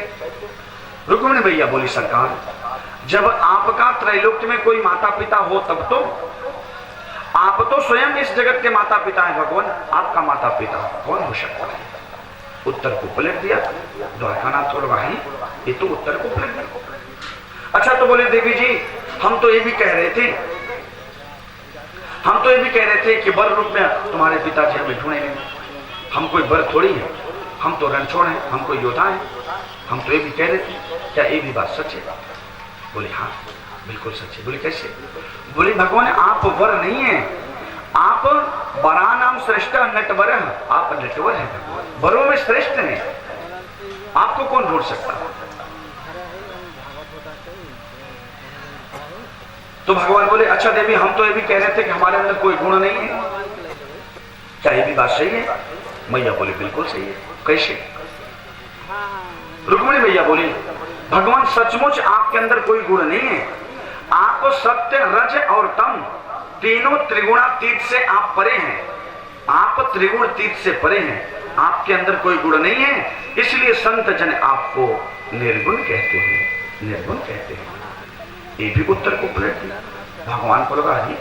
रुक्मिणी भैया बोली सरकार जब आपका त्रैलोक्य में कोई माता पिता हो तब तो, आप तो स्वयं इस जगत के माता पिता हैं भगवान, आपका माता पिता कौन हो सकता है। उत्तर को पलट दिया द्वारकानाथ और भाई, ये तो उत्तर को पलट दिया। अच्छा तो बोले देवी जी हम तो ये भी कह रहे थे, हम तो ये भी कह रहे थे कि बर रूप में तुम्हारे पिताजी हमें ढूंढेंगे, हम कोई बर थोड़ी है, हम तो रणछोड़ हैं, हम कोई योद्धा है, हम तो ये भी कह रहे थे, क्या ये भी बात सच है। बोले हाँ बिल्कुल सच है। बोले कैसे। बोले भगवान आप वर नहीं है, आप बरा नाम श्रेष्ठ नटवर, आप नटवर हैं भगवान, वरों में श्रेष्ठ हैं, आपको कौन ढूंढ सकता। तो भगवान बोले अच्छा देवी हम तो ये भी कह रहे थे कि हमारे अंदर कोई गुण नहीं है, क्या ये भी बात सही है। मैया बोले बिल्कुल सही है। कैसे। रुक्मिणी भैया बोली भगवान सचमुच आपके अंदर कोई गुण नहीं है, आप सत्य रज और तम तीनों त्रिगुणातीत से आप परे हैं, आप त्रिगुणातीत से परे हैं, आपके अंदर कोई गुण नहीं है, इसलिए संत जन आपको निर्गुण कहते हैं। निर्गुण कहते हैं। ये भी उत्तर को पलट दिया। भगवान को लगा अरे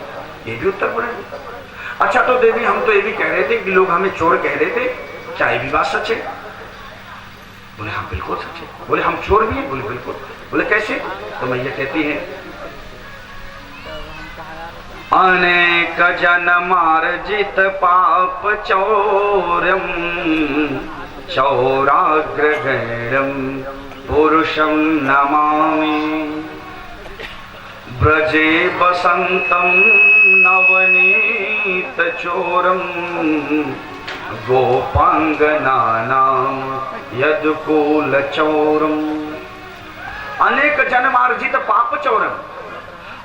ये भी उत्तर पलट दिया। अच्छा तो देवी हम तो ये भी कह रहे थे कि लोग हमें चोर कह रहे थे, क्या ये भी बात सच है? बोले हाँ बिल्कुल सच है। बोले हम चोर भी हैं? बोले बिल्कुल। बोले कैसे? तो मैया कहती है अनेक जन्मार्जित पाप चौरम चौराग्रगणम पुरुषम नमामि ब्रजे बसंतम नवनीत चोरम गोपांगनानाम यदुकूल चौरम। अनेक जन्मार्जित पाप चौरम,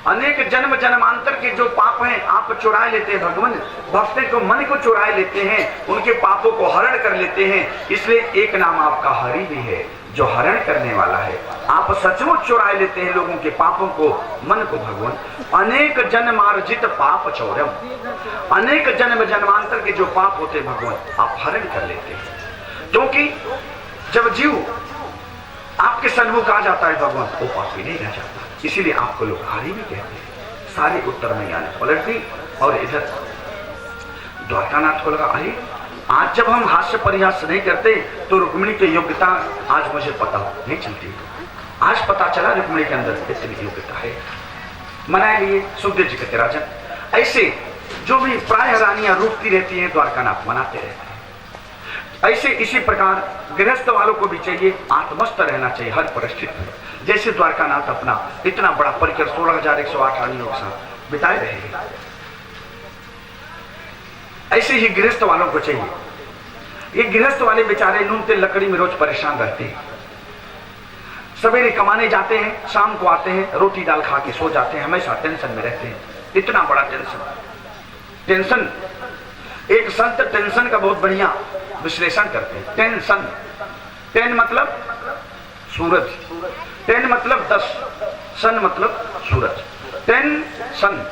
अनेक जन्म जन्मांतर के जो पाप हैं आप चुरा लेते हैं भगवान। भक्तों को मन को चुरा लेते हैं, उनके पापों को हरण कर लेते हैं। इसलिए एक नाम आपका हरि भी है जो हरण करने वाला है। आप सचमुच चुरा लेते हैं लोगों के पापों को, मन को भगवान। अनेक जन्मार्जित पाप चौरम, अनेक जन्म जन्मांतर के जो पाप होते हैं भगवान आप हरण कर लेते हैं। क्योंकि जब जीव आपके सन्मुख आ जाता है भगवान वो पापी नहीं रह जाता, इसीलिए आपको लोग हरि भी कहते हैं। सारे उत्तर में यानी पलट दी। और इधर द्वारकानाथ को लगा अरे आज जब हम हास्य परिहास नहीं करते तो रुक्मिणी की योग्यता आज मुझे पता नहीं चलती। आज पता चला रुक्मिणी के अंदर इतनी योग्यता है। मनाए लिए सुखदेव जी कहते राजन ऐसे जो भी प्राय रानियां रूठती रहती हैं द्वारकानाथ मनाते रहते हैं। ऐसे इसी प्रकार गृहस्थ वालों को भी चाहिए आत्मस्थ रहना चाहिए हर परिस्थिति में। जैसे द्वारकानाथ अपना इतना बड़ा परिकर 16,108 रानियों के साथ बिताए रहे हैं, ऐसे ही गृहस्थ वालों को चाहिए। ये गृहस्थ वाले बेचारे नून तेल लकड़ी में रोज परेशान रहते हैं। सवेरे कमाने जाते हैं, शाम को आते हैं, रोटी दाल खा के सो जाते हैं, हमेशा टेंशन में रहते हैं। इतना बड़ा टेंशन। एक संत टेंशन का बहुत बढ़िया विश्लेषण करते हैं। टेंशन, टेन मतलब सूरज, टेन मतलब 10, सन मतलब सूरज। टेंशन,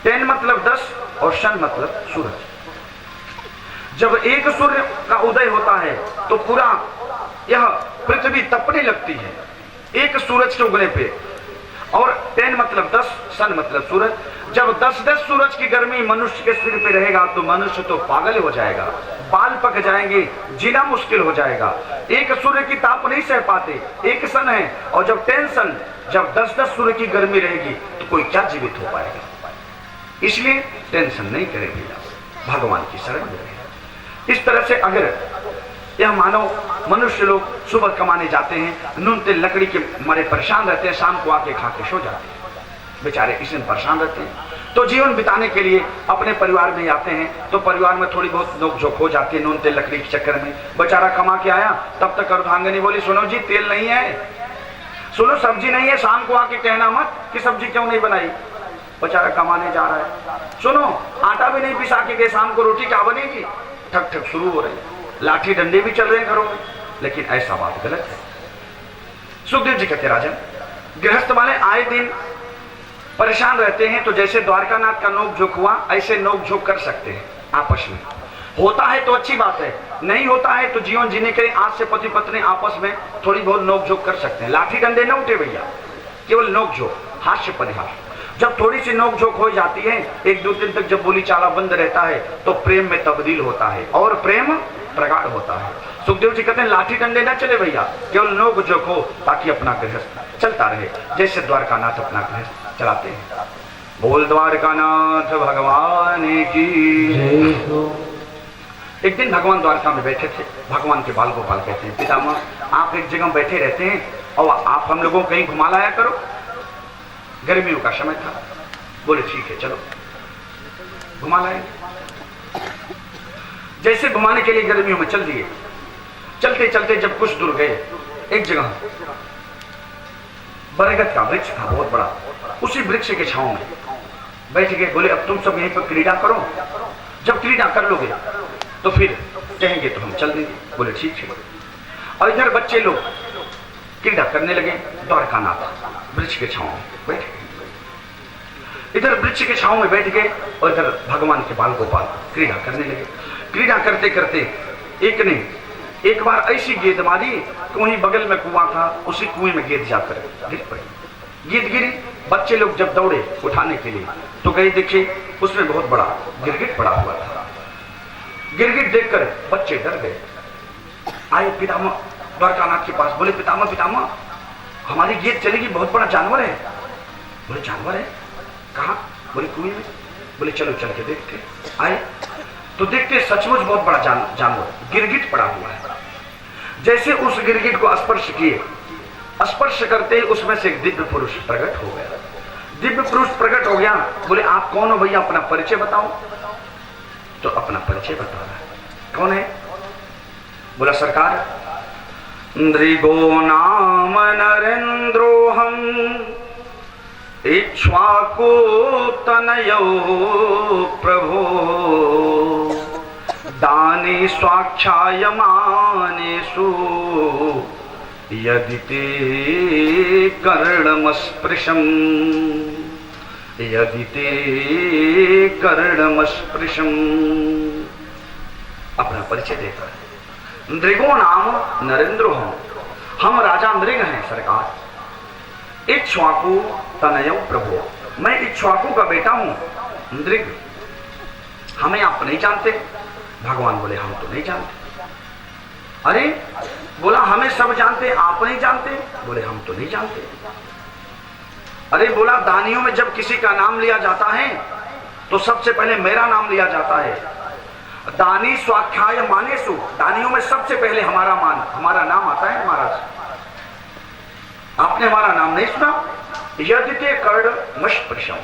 टेन मतलब 10 और सन मतलब सूरज। जब एक सूर्य का उदय होता है तो पूरा यह पृथ्वी तपने लगती है एक सूरज के उगने पे। और 10 मतलब 10, सन मतलब सूरज। जब 10-10 सूरज की गर्मी मनुष्य के सिर पे रहेगा तो मनुष्य तो पागल हो जाएगा, बाल पक जाएंगे, जीना मुश्किल हो जाएगा। एक सूर्य की ताप नहीं सह पाते, एक सन है। और जब टेंशन, जब 10-10 सूर्य की गर्मी रहेगी तो कोई क्या जीवित हो पाएगा। इसलिए टेंशन नहीं करेंगे, भगवान की शरण में रहें। इस तरह से अगर यह मानव मनुष्य लोग सुबह कमाने जाते हैं, नून तेल लकड़ी के मारे परेशान रहते हैं, शाम को आके खा के सो जाते हैं, बेचारे इसमें परेशान रहते हैं। तो जीवन बिताने के लिए अपने परिवार में आते हैं तो परिवार में थोड़ी बहुत नोक-झोंक हो जाती है नून तेल लकड़ी के चक्कर में। बेचारा कमा के आया तब तक अर्धांगिनी बोली सुनो जी तेल नहीं है, सुनो सब्जी नहीं है, शाम को आके कहना मत कि सब्जी क्यों नहीं बनाई। बेचारा कमाने जा रहा है, सुनो आटा भी नहीं पिसा के गए, शाम को रोटी क्या बनेगी। ठक ठक शुरू हो रही, लाठी डंडे भी चल रहे हैं घरों में। लेकिन ऐसा बात गलत है। सुखदेव जी कहते राजन गृहस्थ वाले आए दिन परेशान रहते हैं, तो जैसे द्वारकानाथ का नोक झोंक हुआ ऐसे नोक झोंक कर सकते हैं आपस में। होता है तो अच्छी बात है, नहीं होता है तो जीवन जीने के लिए आज से पति पत्नी आपस में थोड़ी बहुत नोक झोंक कर सकते हैं। लाठी डंडे न उठे भैया, केवल नोक झोंक, हास्य परिहास। जब थोड़ी सी नोक झोंक हो जाती है, 1-2 दिन तक जब बोली चाला बंद रहता है तो प्रेम में तब्दील होता है और प्रेम प्रगाढ़ होता है। सुखदेव जी कहते हैं लाठी डंडे न चले भैया, केवल नोक झोंक हो ताकि अपना गृहस्थ चलता रहे, जैसे द्वारकानाथ अपना गृहस्थ चलाते हैं। बोल द्वारकानाथ भगवान की। एक दिन भगवान द्वारका में बैठे थे। भगवान के बाल गोपाल कहते हैं पितामह आप एक जगह बैठे रहते हैं और आप हम लोगों को कहीं घुमा लाया करो। गर्मियों का समय था, बोले ठीक है चलो घुमा लाए। जैसे घुमाने के लिए गर्मियों में चल दिए। चलते चलते जब कुछ दूर गए, एक जगह बरगद का वृक्ष था बहुत बड़ा, उसी वृक्ष के छांव में बैठ गए। बोले अब तुम सब यहीं पर क्रीड़ा करो, जब क्रीड़ा कर लोगे तो फिर कहेंगे तो हम चल देंगे। बोले ठीक है। और इधर बच्चे लोग क्रीड़ा करने लगे। द्वारकानाथ वृक्ष के छांव में बैठ गए। इधर वृक्ष के छांव में बैठ गए और इधर भगवान के बाल गोपाल क्रीड़ा करने लगे। क्रीड़ा करते करते एक ने एक बार ऐसी गेंद मारी कि वहीं बगल में कुआं था, उसी कुएं में गेंद जाकर गिर पड़ी। गेंद गिरी, बच्चे लोग जब दौड़े उठाने के लिए तो गए देखे उसमें बहुत बड़ा गिरगिट पड़ा हुआ था। गिरगिट देखकर बच्चे डर गए। आए पितामह द्वारकानाथ के पास, बोले पितामह पितामह हमारी गेंद चलेगी, बहुत बड़ा जानवर है। बोले जानवर है कहाँ? बोले कुएं में। बोले चलो चल के देखते। आए तो देखते सचमुच बहुत बड़ा जानवर गिरगिट पड़ा हुआ है। जैसे उस गिरगिट को स्पर्श किए, स्पर्श करते ही उसमें से एक दिव्य पुरुष प्रकट हो गया। दिव्य पुरुष प्रकट हो गया। बोले आप कौन हो भैया, अपना परिचय बताओ। तो अपना परिचय बता रहा है। कौन है? बोला सरकार नृगो नाम नरेंद्रोहम इक्ष्वाकु तनयो प्रभो दाने स्वाक्षायमानेषु यदि ते कर्णमस्पृशम् यदि ते कर्णमस्पृशम्। अपना परिचय देता है। नृगो नाम नरेंद्रो हम राजा नृग हैं सरकार। इक्ष्वाकु तनयो प्रभो, मैं इक्ष्वाकु का बेटा हूं नृग। हमें आप नहीं जानते? भगवान बोले हम तो नहीं जानते। अरे बोला हमें सब जानते, आप नहीं जानते? बोले हम तो नहीं जानते। अरे बोला दानियों में जब किसी का नाम लिया जाता है तो सबसे पहले मेरा नाम लिया जाता है। दानी स्वाख्याय मानेसु, दानियों में सबसे पहले हमारा नाम आता है। महाराज आपने हमारा नाम नहीं सुना? यदि ते कर्णमस्पृशम्,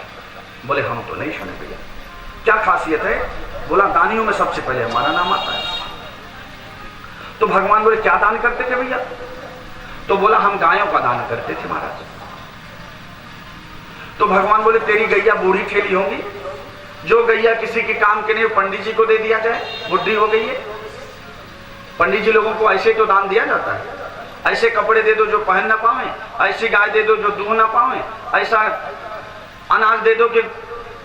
बोले हम तो नहीं सुने भैया। क्या खासियत है? बोला दानियों में सबसे पहले हमारा नाम आता है। तो भगवान बोले क्या दान करते थे भैया? तो बोला हम गायों का दान करते थे महाराज। तो भगवान बोले तेरी गैया बूढ़ी ठेली होगी, जो गैया किसी के काम के नहीं पंडित जी को दे दिया जाए, बुढ़ी हो गई है। पंडित जी लोगों को ऐसे तो दान दिया जाता है, ऐसे कपड़े दे दो जो पहन ना पावे, ऐसी गाय दे दो जो दूह ना पावे, ऐसा अनाज दे दो कि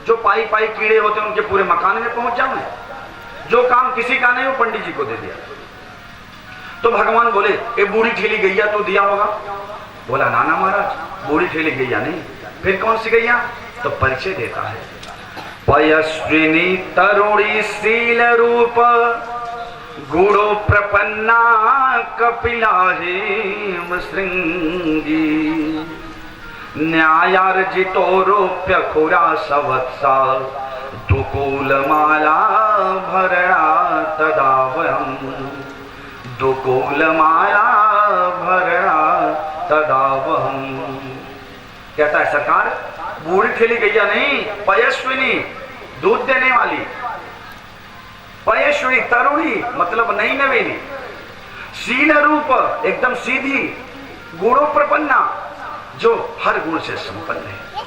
जो पाई पाई कीड़े होते हैं उनके पूरे मकान में पहुंच जाए। जो काम किसी का नहीं वो पंडित जी को दे दिया। तो भगवान बोले ये बूढ़ी ठेली गैया तो दिया होगा? बोला ना ना महाराज बूढ़ी ठेली गैया नहीं। फिर कौन सी गैया? तो परिचय देता है। पयस्विनी तरुणी शील रूप गुणो प्रपन्ना कपिला हेम श्रृंगी न्यायार्जितो रोप्य खुरा सवत्सा दुकूलमाला भरणा तदावहम दुकूलमाला भरणा तदावहम। कहता है सरकार बूढ़ी ठेली गैया नहीं, पयस्विनी दूध देने वाली, पयस्विनी तरुणी मतलब नई नवीनी, शील रूप एकदम सीधी, गुणों प्रपन्ना जो हर गुण से संपन्न है,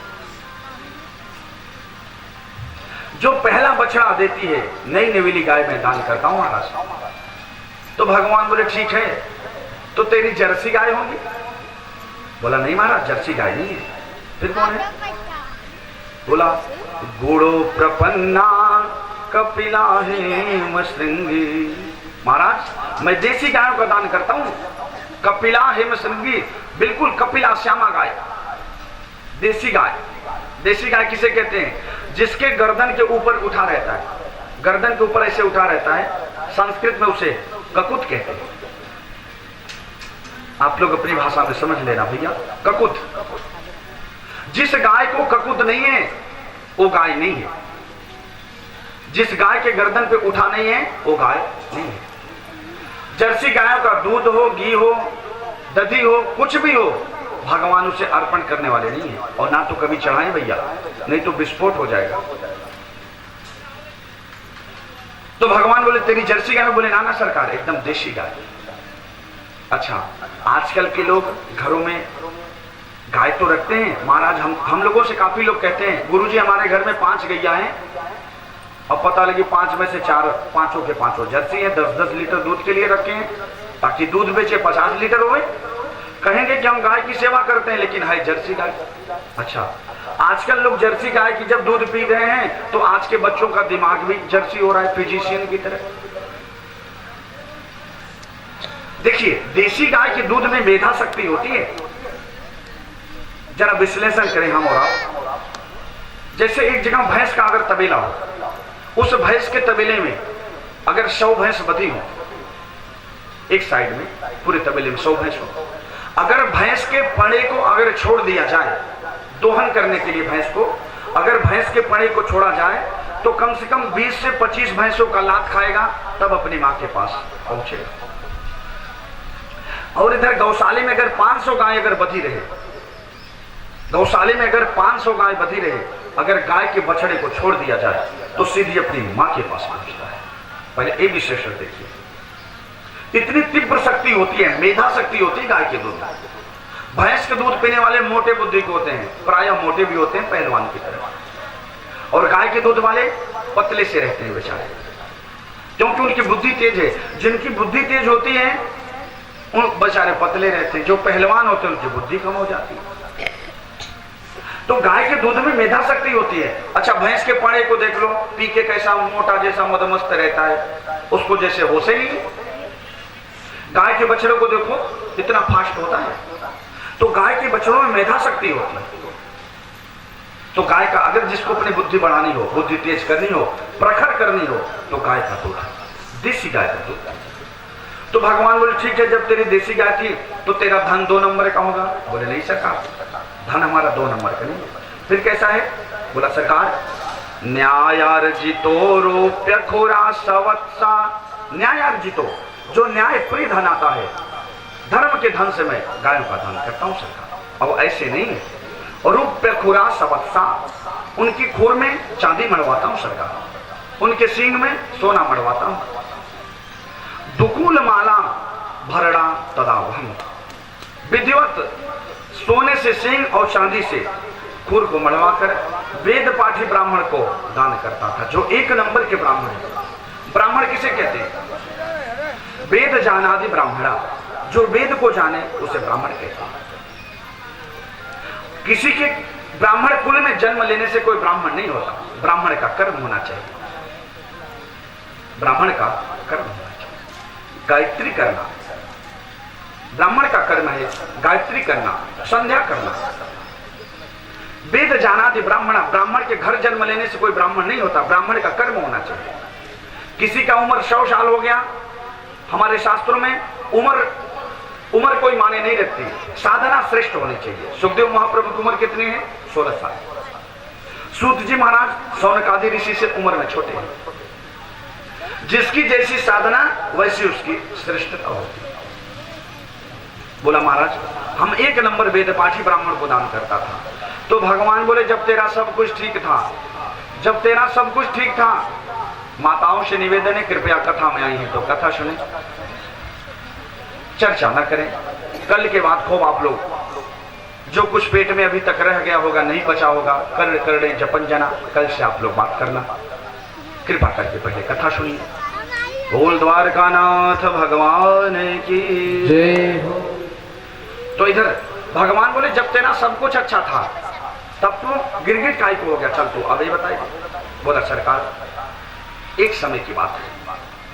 जो पहला बछड़ा देती है नई नवीली गाय में दान करता हूं महाराज। तो भगवान बोले ठीक है तो तेरी जर्सी गाय होगी? बोला नहीं महाराज जर्सी गाय नहीं है। फिर कौन है? बोला गुणो प्रपन्ना कपिला हेम श्रृंगी। महाराज मैं देसी गायों का दान करता हूं। कपिला हेम श्रृंगी बिल्कुल कपिला श्यामा गाय, देसी गाय। देसी गाय किसे कहते हैं? जिसके गर्दन के ऊपर उठा रहता है, गर्दन के ऊपर ऐसे उठा रहता है, संस्कृत में उसे ककुत कहते हैं। आप लोग अपनी भाषा में समझ लेना भैया, ककुत। जिस गाय को ककुत नहीं है वो गाय नहीं है। जिस गाय के गर्दन पे उठा नहीं है वो गाय नहीं है। जर्सी गायों का दूध हो, घी हो, दधी हो, कुछ भी हो, भगवान उसे अर्पण करने वाले नहीं है। और ना तो कभी चढ़ाएं भैया, नहीं तो विस्फोट हो जाएगा। तो भगवान बोले तेरी जर्सी गाय? बोले ना ना सरकार एकदम देशी गाय। अच्छा आजकल के लोग घरों में गाय तो रखते हैं महाराज। हम लोगों से काफी लोग कहते हैं गुरुजी हमारे घर में 5 गैया हैं, अब पता लगी 5 में से 4 पांचों के पांचों जर्सी है, 10-10 लीटर दूध के लिए रखे हैं ताकि दूध बेचे 50 लीटर हो। कहेंगे कि हम गाय की सेवा करते हैं लेकिन है जर्सी गाय। अच्छा आजकल लोग जर्सी गाय की जब दूध पी रहे हैं तो आज के बच्चों का दिमाग भी जर्सी हो रहा है, फिजिशियन की तरह। देखिए, देसी गाय के दूध में मेधा शक्ति होती है। जरा विश्लेषण करें हम और आप। जैसे एक जगह भैंस का अगर तबेला हो, उस भैंस के तबेले में अगर 100 भैंस बधी हो, एक साइड में पूरे तबेले में 100 भैंस हो, अगर भैंस के पड़े को अगर छोड़ दिया जाए दोहन करने के लिए, भैंस को अगर भैंस के पड़े को छोड़ा जाए तो कम से कम 20 से 25 भैंसों का लात खाएगा, तब अपनी मां के पास पहुंचेगा। और इधर गौशाले में अगर 500 गाय अगर बधी रहे, गौशाले में अगर 500 गाय बधी रहे, अगर गाय के बछड़े को छोड़ दिया जाए तो सीधी अपनी मां के पास पहुंचता है। पहले ये विशेषण देखिए, इतनी तीव्र शक्ति होती है, मेधा शक्ति होती है गाय के दूध में। भैंस के दूध पीने वाले मोटे बुद्धि के होते हैं, प्रायः मोटे भी होते हैं पहलवान की तरह, और गाय के दूध वाले पतले से रहते हैं बेचारे, क्योंकि उनकी बुद्धि तेज है। जिनकी बुद्धि तेज होती है उन बेचारे पतले रहते हैं, जो पहलवान होते हैं उनकी बुद्धि कम हो जाती है। तो गाय के दूध में मेधा शक्ति होती है। अच्छा, भैंस के पड़े को देख लो, पी के कैसा मोटा जैसा मदमस्त रहता है, उसको जैसे होश ही नहीं। गाय के बछड़ों को देखो कितना फास्ट होता है। तो गाय के बछड़ों में मेधा शक्ति होती है। तो गाय का अगर जिसको अपनी बुद्धि बढ़ानी हो, बुद्धि तेज करनी हो, प्रखर करनी हो, तो गाय का दूध, देसी गाय का दूध। तो भगवान बोले ठीक है, जब तेरी देसी गाय थी तो तेरा धन 2 नंबर का होगा। बोले नहीं सरकार, धन हमारा 2 नंबर का नहीं। फिर कैसा है? बोला सरकार, न्यायार्जितो रूप्य खोरा सवत्सा। न्यायार्जितो, जो न्याय प्रिय धन आता है, धर्म के धन से मैं गायों का धन करता हूं सरकार। अब ऐसे नहीं है। और रूप्य खुरा सवत्सा, उनकी खुर में चांदी मड़वाता हूं सरकार, उनके सींग में सोना मड़वाता हूं। दुकूल माला भरड़ा तदावहम, विधिवत सोने से सींग और चांदी से खुर को मड़वाकर वेद पाठी ब्राह्मण को दान करता था, जो 1 नंबर के ब्राह्मण है। ब्राह्मण किसे कहते हैं? वेद जानादि ब्राह्मणा, जो वेद को जाने उसे ब्राह्मण कहते हैं। किसी के ब्राह्मण कुल में जन्म लेने से कोई ब्राह्मण नहीं होता, ब्राह्मण का कर्म होना चाहिए, ब्राह्मण का कर्म होना चाहिए। गायत्री करना ब्राह्मण का कर्म है, गायत्री करना, संध्या करना। वेद जानादि ब्राह्मण, ब्राह्मण के घर जन्म लेने से कोई ब्राह्मण नहीं होता, ब्राह्मण का कर्म होना चाहिए। किसी का उम्र 100 साल हो गया, हमारे शास्त्रों में उम्र कोई माने नहीं रखती, साधना श्रेष्ठ होनी चाहिए। सुखदेव महाप्रभु की उम्र कितनी है? 16 साल। सूत जी महाराज सौनकादि ऋषि से उम्र में छोटे हैं। जिसकी जैसी साधना वैसी उसकी श्रेष्ठता होती है। बोला महाराज, हम 1 नंबर वेद पाठी ब्राह्मण को दान करता था। तो भगवान बोले जब तेरा सब कुछ ठीक था, जब तेरा सब कुछ ठीक था, माताओं से निवेदन है कृपया कथा में आई है तो कथा सुने, चर्चा न करें। कल के बाद खूब आप लोग जो कुछ पेट में अभी तक रह गया होगा, नहीं बचा होगा, करड़े जपन जना, कल से आप लोग बात करना। कृपा करके पहले कथा सुनिए। बोल द्वारकानाथ भगवान की जय हो। तो इधर भगवान बोले जब तेरा सब कुछ अच्छा था तब तो गिरगिट काय को हो गया, चल तू अब ये बताइए। बोला सरकार, एक समय की बात है,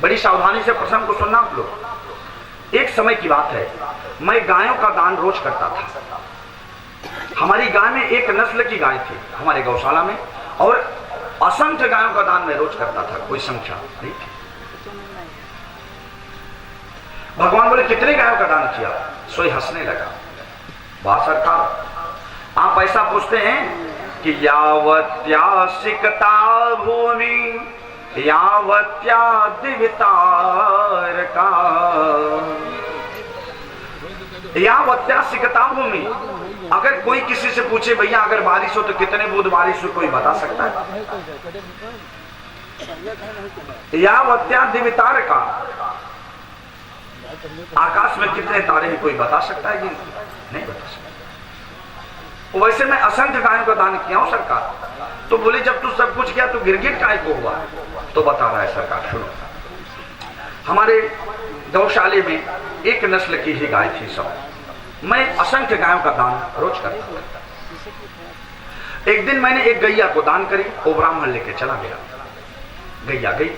बड़ी सावधानी से प्रसंग को सुनना आप लोग। एक समय की बात है, मैं गायों का दान रोज करता था। हमारी गाय में एक नस्ल की गाय थी हमारे गौशाला में, और असंख्य गायों का दान मैं रोज करता था, कोई संख्या नहीं थी। भगवान बोले कितने गायों का दान किया? सोई हंसने लगा। वाह सरकार, आप ऐसा पूछते हैं कि यावत्या सिकता भूमि यावत्या दिवितार का, यावत्या सिकता भूमि। अगर कोई किसी से पूछे भैया अगर बारिश हो तो कितने बूंद बारिश हो, कोई बता सकता है? यावत्या दिवितार का, आकाश में कितने तारे हैं कोई बता सकता है? नहीं बता सकता। वैसे मैं असंख्य गायों का दान किया हूं सरकार। तो बोले जब तू सब कुछ किया तो गिरगिट काय को हुआ? तो बता रहा है सरकार, सुनो। हमारे गौशाले में एक नस्ल की ही गाय थी सब, मैं असंख्य गायों का दान रोज करता था। एक दिन मैंने एक गैया को दान करी, वो ब्राह्मण लेके चला गया। गैया गई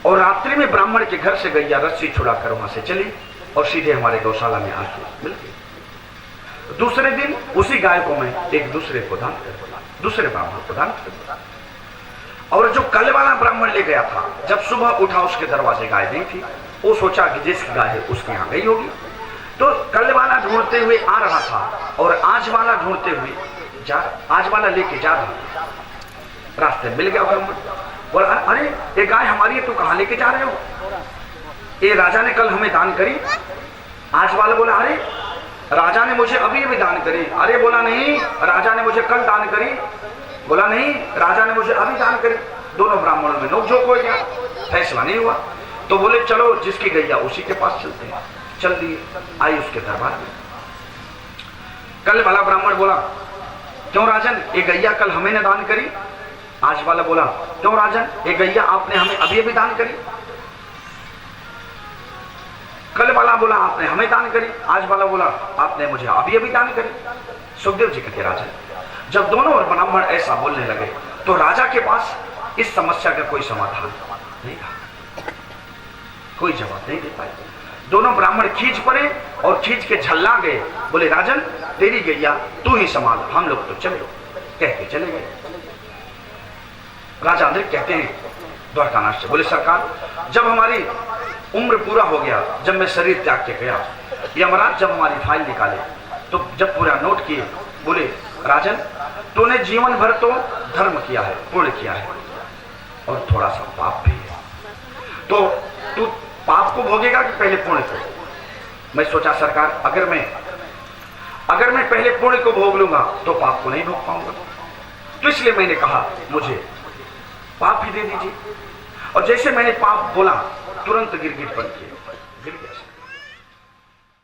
और रात्रि में ब्राह्मण के घर से गैया रस्सी छुड़ाकर वहां से चली और सीधे हमारे गौशाला में आके मिल गई। दूसरे दिन उसी गाय को मैं एक दूसरे ब्राह्मण को दान कर दिया। और जो कल वाला ब्राह्मण ले गया था, जब सुबह उठा उसके दरवाजे गाय नहीं थी, वो सोचा कि जिसकी गाय है उसके यहाँ गई होगी, तो कल वाला ढूंढते हुए आ रहा था और आज वाला ढूंढते हुए आज वाला लेके जा रहा था। रास्ते मिल गया ब्राह्मण, बोला अरे ये गाय हमारी है, तू कहाँ लेके जा रहे हो? ये राजा ने कल हमें दान करी। आज वाला बोला अरे राजा ने मुझे अभी अभी दान करी। अरे बोला नहीं, राजा ने मुझे कल दान करी। बोला नहीं, राजा ने मुझे अभी दान करी। दोनों ब्राह्मणों में नोकझोंक हो गया, फैसला नहीं हुआ। तो बोले चलो जिसकी गैया उसी के पास चलते हैं। चल दिए, आई उसके दरबार में। कल वाला ब्राह्मण बोला क्यों राजन, ये गैया कल हमें ने दान करी? आज वाला बोला क्यों राजन, ये गैया आपने हमें अभी अभी दान करी। कल वाला बोला आपने हमें दान करी, आज वाला बोला आपने मुझे अभी अभी दान करी। सुखदेव जी कहते राजन, जब दोनों ब्राह्मण ऐसा बोलने लगे तो राजा के पास इस समस्या का कोई समाधान नहीं था, कोई जवाब नहीं दे पाए। दोनों ब्राह्मण खींच पड़े और खींच के झल्ला गए। बोले राजन तेरी गैया तू ही संभाल, हम लोग तो चले। कह के चले गए। राजा अंदर कहते हैं द्वारकानाथ से, बोले सरकार जब हमारी उम्र पूरा हो गया, जब मैं शरीर त्याग के गया, यमराज जब हमारी फाइल निकाले तो जब पूरा नोट किए, बोले राजन तूने जीवन भर तो धर्म किया है, पुण्य किया है और थोड़ा सा पाप भी है, तो तू पाप को भोगेगा कि पहले पुण्य को? मैं सोचा सरकार अगर मैं पहले पुण्य को भोग लूंगा तो पाप को नहीं भोग पाऊंगा, तो इसलिए मैंने कहा मुझे पाप ही दे दीजिए। और जैसे मैंने पाप बोला तुरंत गिरगिट बन गए।